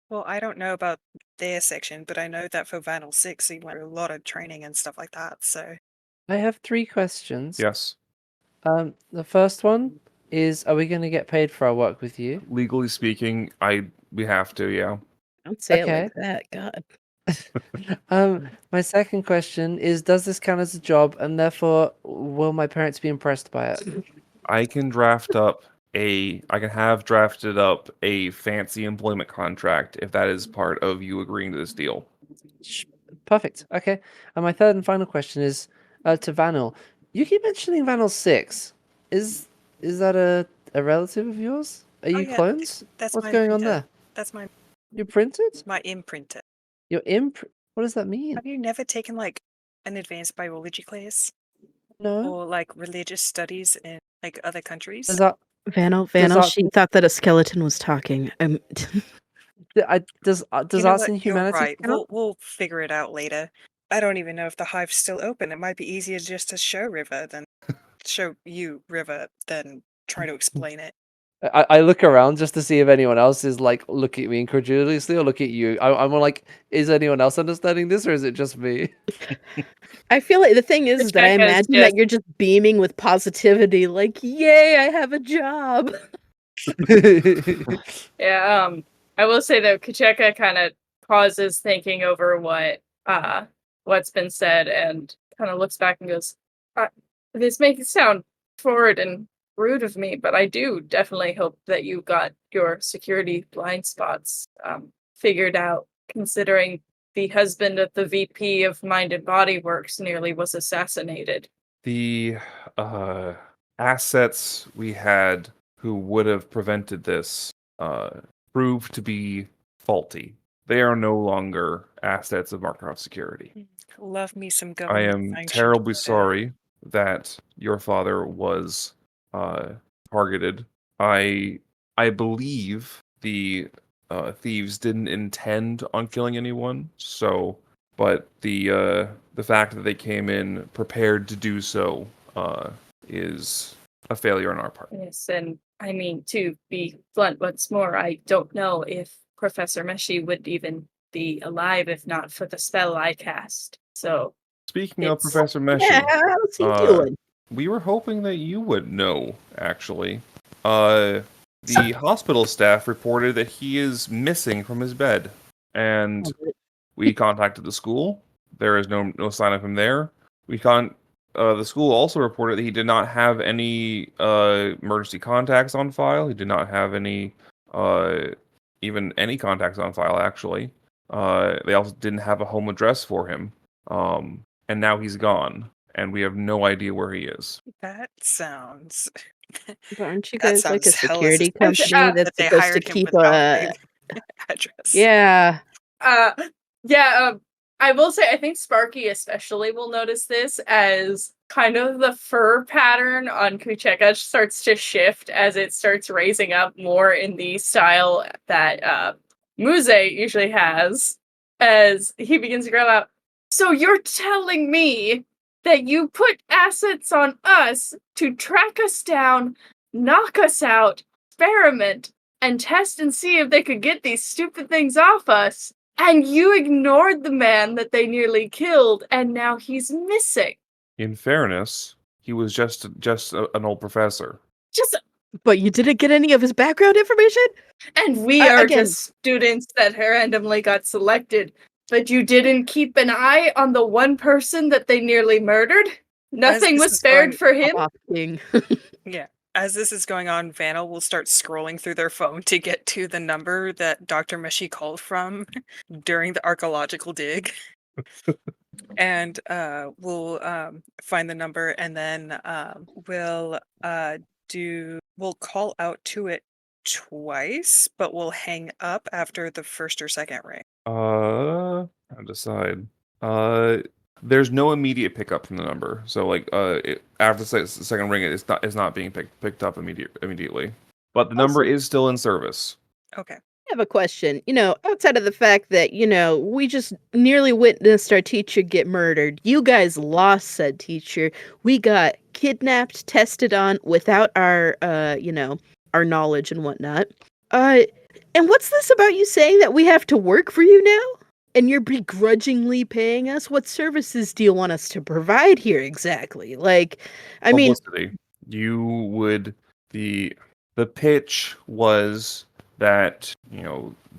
Well, I don't know about their section, but I know that for Vanel 6, he went through a lot of training and stuff like that. So I have 3 questions. Yes, The first one is, are we going to get paid for our work with you? legally speaking, we have to. Yeah. Don't say it Okay. like that. God. My second question is, does this count as a job, and therefore will my parents be impressed by it? I can have drafted up a fancy employment contract if that is part of you agreeing to this deal. Perfect. Okay. And my third and final question is to Vanil. You keep mentioning Vanil 6. Is that a relative of yours? Are you yeah, clones? that's What's my going on imprinter. there? That's my You printed? imprinter. Your What does that mean? Have you never taken like an advanced biology class No. or like religious studies in like other countries? Does that Vanel, art- she thought that a skeleton was talking. does You know arts what? and You're humanities right. count? We'll figure it out later. I don't even know if the hive's still open. It might be easier just to show River than show you, Riva, then try to explain it. I look around just to see if anyone else is like looking at me incredulously or look at you. I'm like, is anyone else understanding this or is it just me? I feel like the thing is that I Kacheka is imagine that you're just beaming with positivity, like, yay, I have a job. Yeah, I will say though, Kacheka kind of pauses thinking over what's been said and kind of looks back and goes, this makes it sound forward and rude of me, but I do definitely hope that you got your security blind spots figured out, considering the husband of the VP of Mind and Body Works nearly was assassinated. The assets we had who would have prevented this proved to be faulty. They are no longer assets of Markov Security. Love me some I government am sanctioned terribly murder. sorry that your father was targeted. I believe the thieves didn't intend on killing anyone, but the fact that they came in prepared to do so is a failure on our part. Yes, and I mean, to be blunt once more, I don't know if Professor Meshi would even be alive if not for the spell I cast. So, Speaking of It's- Professor Meshi, Yeah, how's he uh, doing? we were hoping that you would know, actually. The hospital staff reported that he is missing from his bed, and we contacted the school. There is no sign of him there. The school also reported that he did not have any emergency contacts on file. He did not have any even any contacts on file, actually. They also didn't have a home address for him. And now he's gone, and we have no idea where he is. That sounds. But aren't you That guys like a sounds hella security suspicious company that that's they supposed to hired him keep without a... the address. Yeah. uh, yeah, I will say I think Sparky especially will notice this as kind of the fur pattern on Kucheka starts to shift as it starts raising up more in the style that Muze usually has, as he begins to growl out, so you're telling me that you put assets on us to track us down, knock us out, experiment, and test and see if they could get these stupid things off us, and you ignored the man that they nearly killed, and now he's missing. In fairness, he was just an old professor. Just But you didn't get any of his background information? and we are Again. just students that randomly got selected. But you didn't keep an eye on the one person that they nearly murdered? Nothing this was is spared going- for him? Opting. Yeah. As this is going on, Vanna will start scrolling through their phone to get to the number that Dr. Meshi called from during the archaeological dig. And we'll find the number and then we'll call out to it twice, but we'll hang up after the first or second ring. I'll decide. There's no immediate pickup from the number, so like after the second ring, it's not being picked up immediately. But the number is still in service. Okay. I have a question. Outside of the fact that, we just nearly witnessed our teacher get murdered. You guys lost said teacher. We got kidnapped, tested on without our knowledge and whatnot. And what's this about you saying that we have to work for you now? And you're begrudgingly paying us? What services do you want us to provide here exactly? Like, I mean, Publicity. The pitch was that,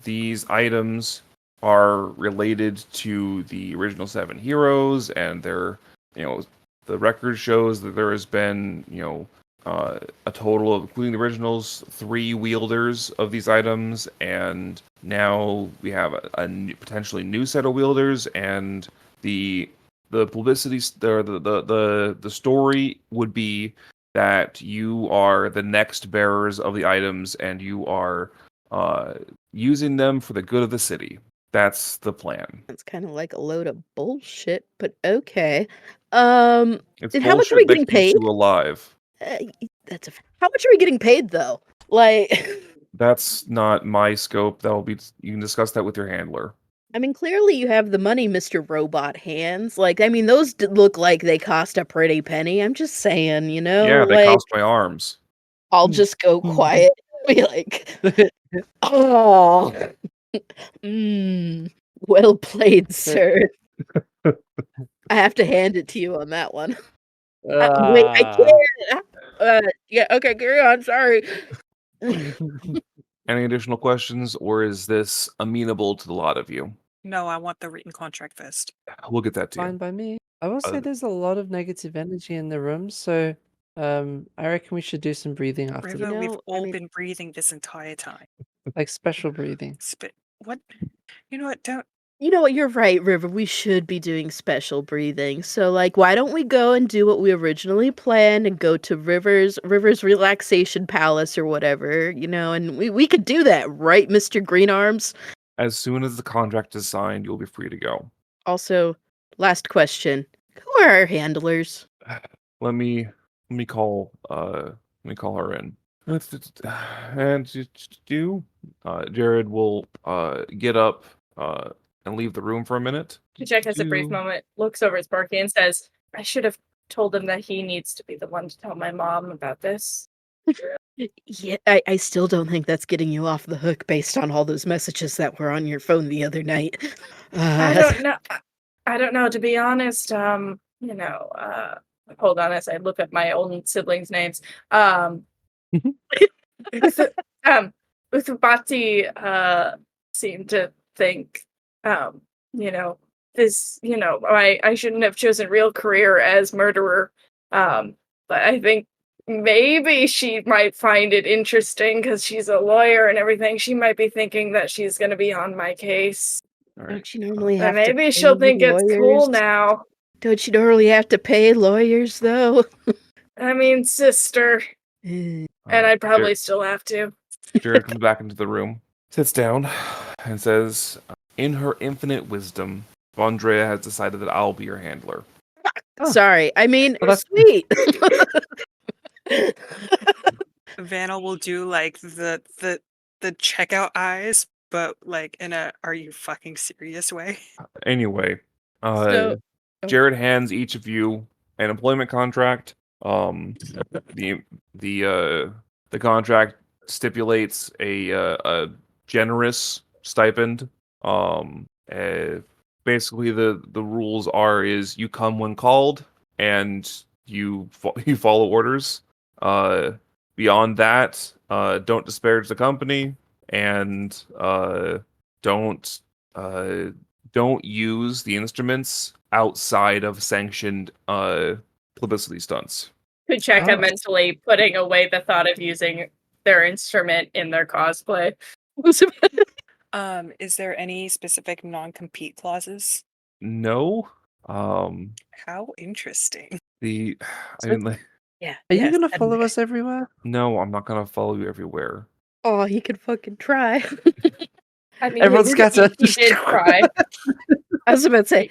these items are related to the original 7 heroes, and they're, the record shows that there has been, a total of, including the originals, 3 wielders of these items, and now we have a potentially new set of wielders, and the publicity, the story would be that you are the next bearers of the items, and you are using them for the good of the city. That's the plan. it's kind of like a load of bullshit, but okay. It's And how much are we bullshit that getting keeps paid? you alive. How much are we getting paid though? Like, That's not my scope. You can discuss that with your handler. I mean, clearly you have the money, Mr. Robot Hands. Like, I mean, those look like they cost a pretty penny. I'm just saying, Yeah, they like, cost my arms. I'll just go quiet and be like, oh, well played, sir. I have to hand it to you on that one. Wait, I can't. Yeah, okay, carry on. Sorry. Any additional questions, or is this amenable to the lot of you? No, I want the written contract first. We'll get that to Fine you. by me. I will say Uh, there's a lot of negative energy in the room, so I reckon we should do some breathing after River, that. we've know, I all mean- been breathing this entire time. Like special breathing. Spit. What? You know what? Don't. You know what? You're right, River. We should be doing special breathing. So, like, why don't we go and do what we originally planned and go to River's Relaxation Palace or whatever, and we could do that, right, Mr. Green Arms? as soon as the contract is signed, you'll be free to go. Also, last question. Who are our handlers? Let me call her in. And Jared will get up and leave the room for a minute. Jack has a brief moment, looks over at Sparky and says, I should have told him that he needs to be the one to tell my mom about this. Yeah, I still don't think that's getting you off the hook based on all those messages that were on your phone the other night. I don't know. I don't know, to be honest. Hold on as I look at my own siblings' names. Uthubati seemed to think, this, I shouldn't have chosen real career as murderer. But I think maybe she might find it interesting because she's a lawyer and everything. She might be thinking that she's going to be on my case. All right. Don't you normally And have to maybe pay she'll think it's cool lawyers? now. Don't you normally have to pay lawyers, though? I mean, sister. And I'd probably still have to. Jared comes back into the room, sits down, and says, in her infinite wisdom, Vondrea has decided that I'll be your handler. Oh. Sorry, I mean, Well, that's- sweet. Vanna will do like the checkout eyes, but like in a "Are you fucking serious" way. Anyway, So- Jared hands each of you an employment contract. The contract stipulates a generous stipend. Basically the rules is you come when called and you follow orders. Beyond that, don't disparage the company and don't use the instruments outside of sanctioned publicity stunts. Kucheka Oh. mentally putting away the thought of using their instrument in their cosplay. Is there any specific non-compete clauses? No. How interesting. I mean, like, Yeah. Are you yes, gonna and- follow us everywhere? no, I'm not gonna follow you everywhere. Oh, he could fucking try. I mean, Everyone he scatter. did try. I was about to say,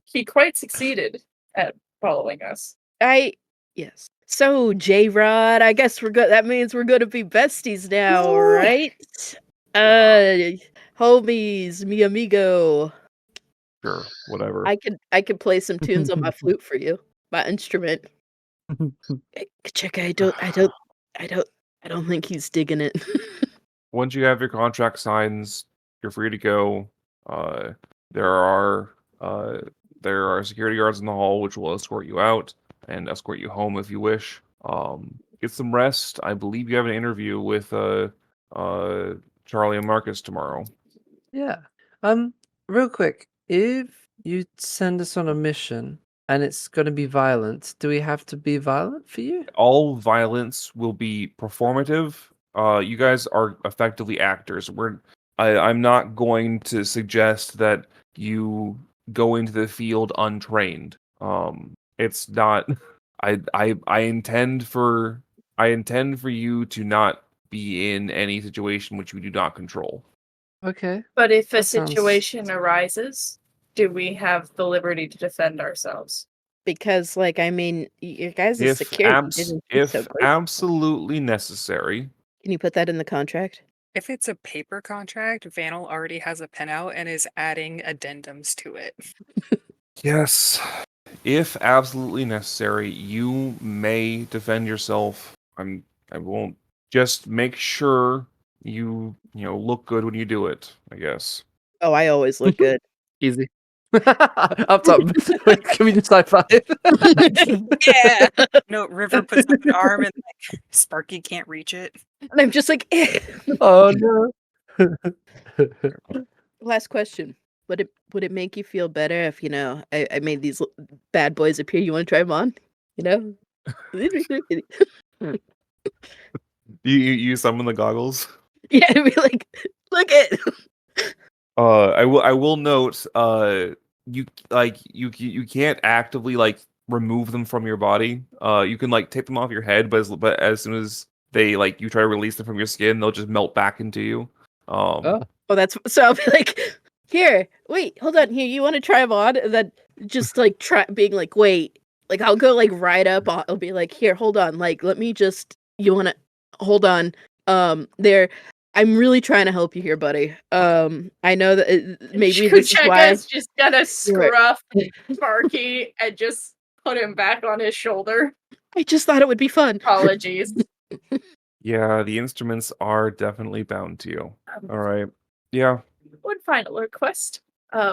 He quite succeeded at following us. yes. So, J-Rod, I guess that means we're gonna be besties now, Woo! right? Homies, mi amigo. Sure, whatever. I could play some tunes on my flute for you, my instrument. Check, I don't think he's digging it. Once you have your contract signs, you're free to go. There are security guards in the hall which will escort you out and escort you home if you wish. Get some rest. I believe you have an interview with Charlie and Marcus tomorrow. Yeah. Real quick, if you send us on a mission and it's gonna be violent, do we have to be violent for you? All violence will be performative. You guys are effectively actors. I'm not going to suggest that you go into the field untrained. It's not. I intend for you to not be in any situation which you do not control. Okay. But if a That sounds- situation arises, do we have the liberty to defend ourselves? Because, like, I mean, your guys' If security didn't seem so great. absolutely necessary, Can you put that in the contract? If it's a paper contract, Vanel already has a pen out and is adding addendums to it. Yes. If absolutely necessary, you may defend yourself. I won't. Just make sure you look good when you do it, I guess. Oh, I always look good. Easy. Up top. Can we just high five? Yeah. No, River puts up an arm and like Sparky can't reach it. And I'm just like, Oh no. Last question. Would it make you feel better if, I made these bad boys appear? You want to try them on? You know? You summon the goggles. Yeah, I'd be like, look it. I will note, you can't actively like remove them from your body. You can like take them off your head, but as soon as they like you try to release them from your skin, they'll just melt back into you. Oh. Oh, that's so. I'll be like, here, wait, hold on, here. You want to try them on? And then just like try being like, wait, like I'll go like right up. I'll be like, here, hold on, like let me just. You want to hold on? There. I'm really trying to help you here, buddy. I know that maybe this is why. Shucheka's just gonna scruff Sparky and just put him back on his shoulder. I just thought it would be fun. Apologies. Yeah, the instruments are definitely bound to you. All right. Yeah. One final request.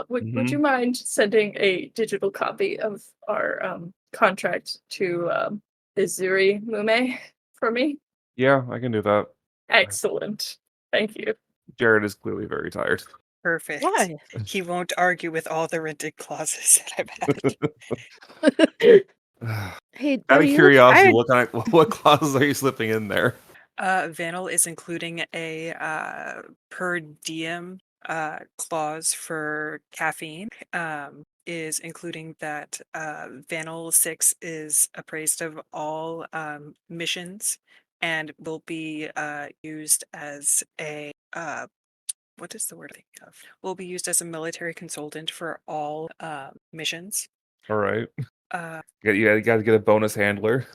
Would you mind sending a digital copy of our contract to Izuri Mume for me? Yeah, I can do that. Excellent. Thank you. Jared is clearly very tired. Perfect. Why? He won't argue with all the rented clauses that I've had. Hey, Out buddy, of you look curiosity, tired. what clauses are you slipping in there? Vanel is including a per diem clause for caffeine. Is including that Vanel 6 is appraised of all missions and will be used as a what is the word I think of? Will be used as a military consultant for all missions. All right. Uh, You got to get a bonus handler.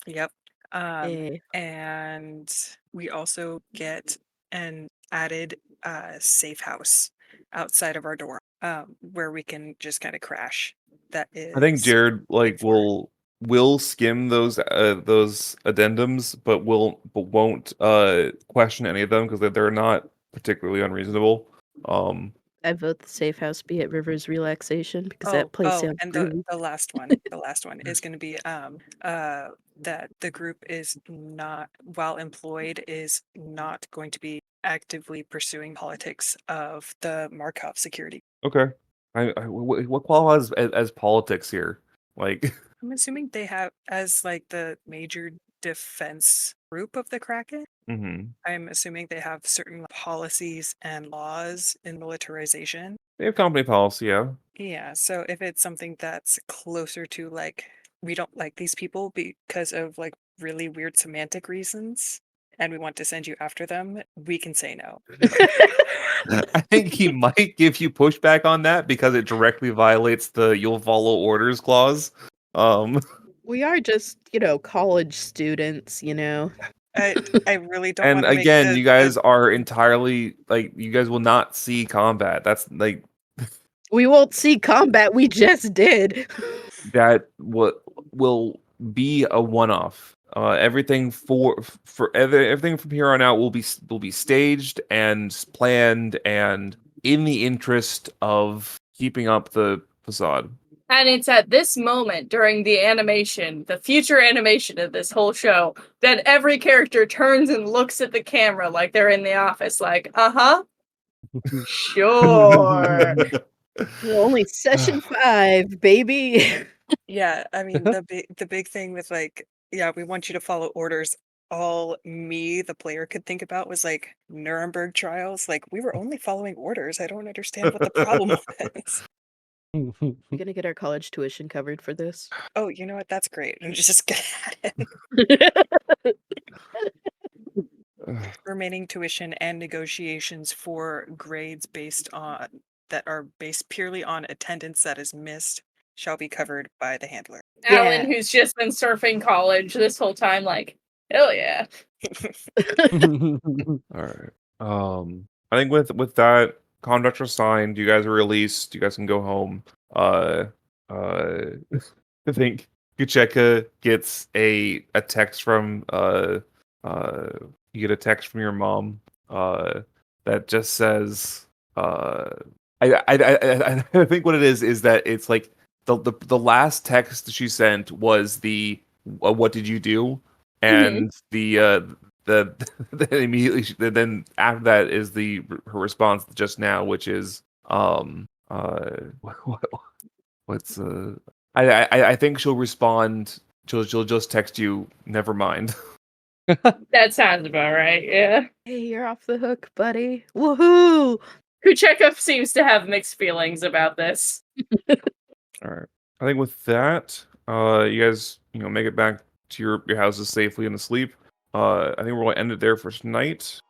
Yep. Eh. And we also get an added safe house outside of our door, where we can just kind of crash. That is. I think Jared paid for. will skim those addendums, but won't question any of them because they're not particularly unreasonable. I vote the safe house be at Rivers Relaxation because that place sounds and groovy. the last one, is going to be that the group is not, while employed, is not going to be actively pursuing politics of the Markov security. Okay. What qualifies as politics here? Like, I'm assuming they have as like the major defense group of the Kraken. mhm. I'm assuming they have certain policies and laws in militarization. They have company policy, yeah. Yeah, so if it's something that's closer to like we don't like these people because of like really weird semantic reasons and we want to send you after them, we can say no. I think he might give you pushback on that because it directly violates the "you'll follow orders" clause. We are just, college students, I really don't And want to make again, you guys are entirely like you guys will not see combat. That's like We won't see combat. We just did. that what will be a one-off. Everything everything from here on out will be staged and planned and in the interest of keeping up the facade. And it's at this moment during the animation, the future animation of this whole show, that every character turns and looks at the camera like they're in the office, like, sure. Only session 5, baby. Yeah, I mean the big thing with like, yeah, we want you to follow orders. All me, the player, could think about was like Nuremberg trials. Like we were only following orders. I don't understand what the problem was. We're gonna get our college tuition covered for this. Oh, you know what? That's great. And just get at it. Remaining tuition and negotiations for grades based on that are based purely on attendance that is missed shall be covered by the handler. Alan, who's just been surfing college this whole time, like, hell yeah. All right. I think with that contract are signed, you guys are released. You guys can go home. I think Kucheka gets a text from you get a text from your mom that just says I think what it is that it's like the last text she sent was the what did you do, and the then immediately then after that is her response just now, which is what, what's I think she'll respond. She'll just text you. Never mind. That sounds about right, yeah. Hey, you're off the hook, buddy. Woohoo! Kuchekov seems to have mixed feelings about this. All right. I think with that, you guys, make it back to your houses safely and asleep. I think we're going to end it there for tonight.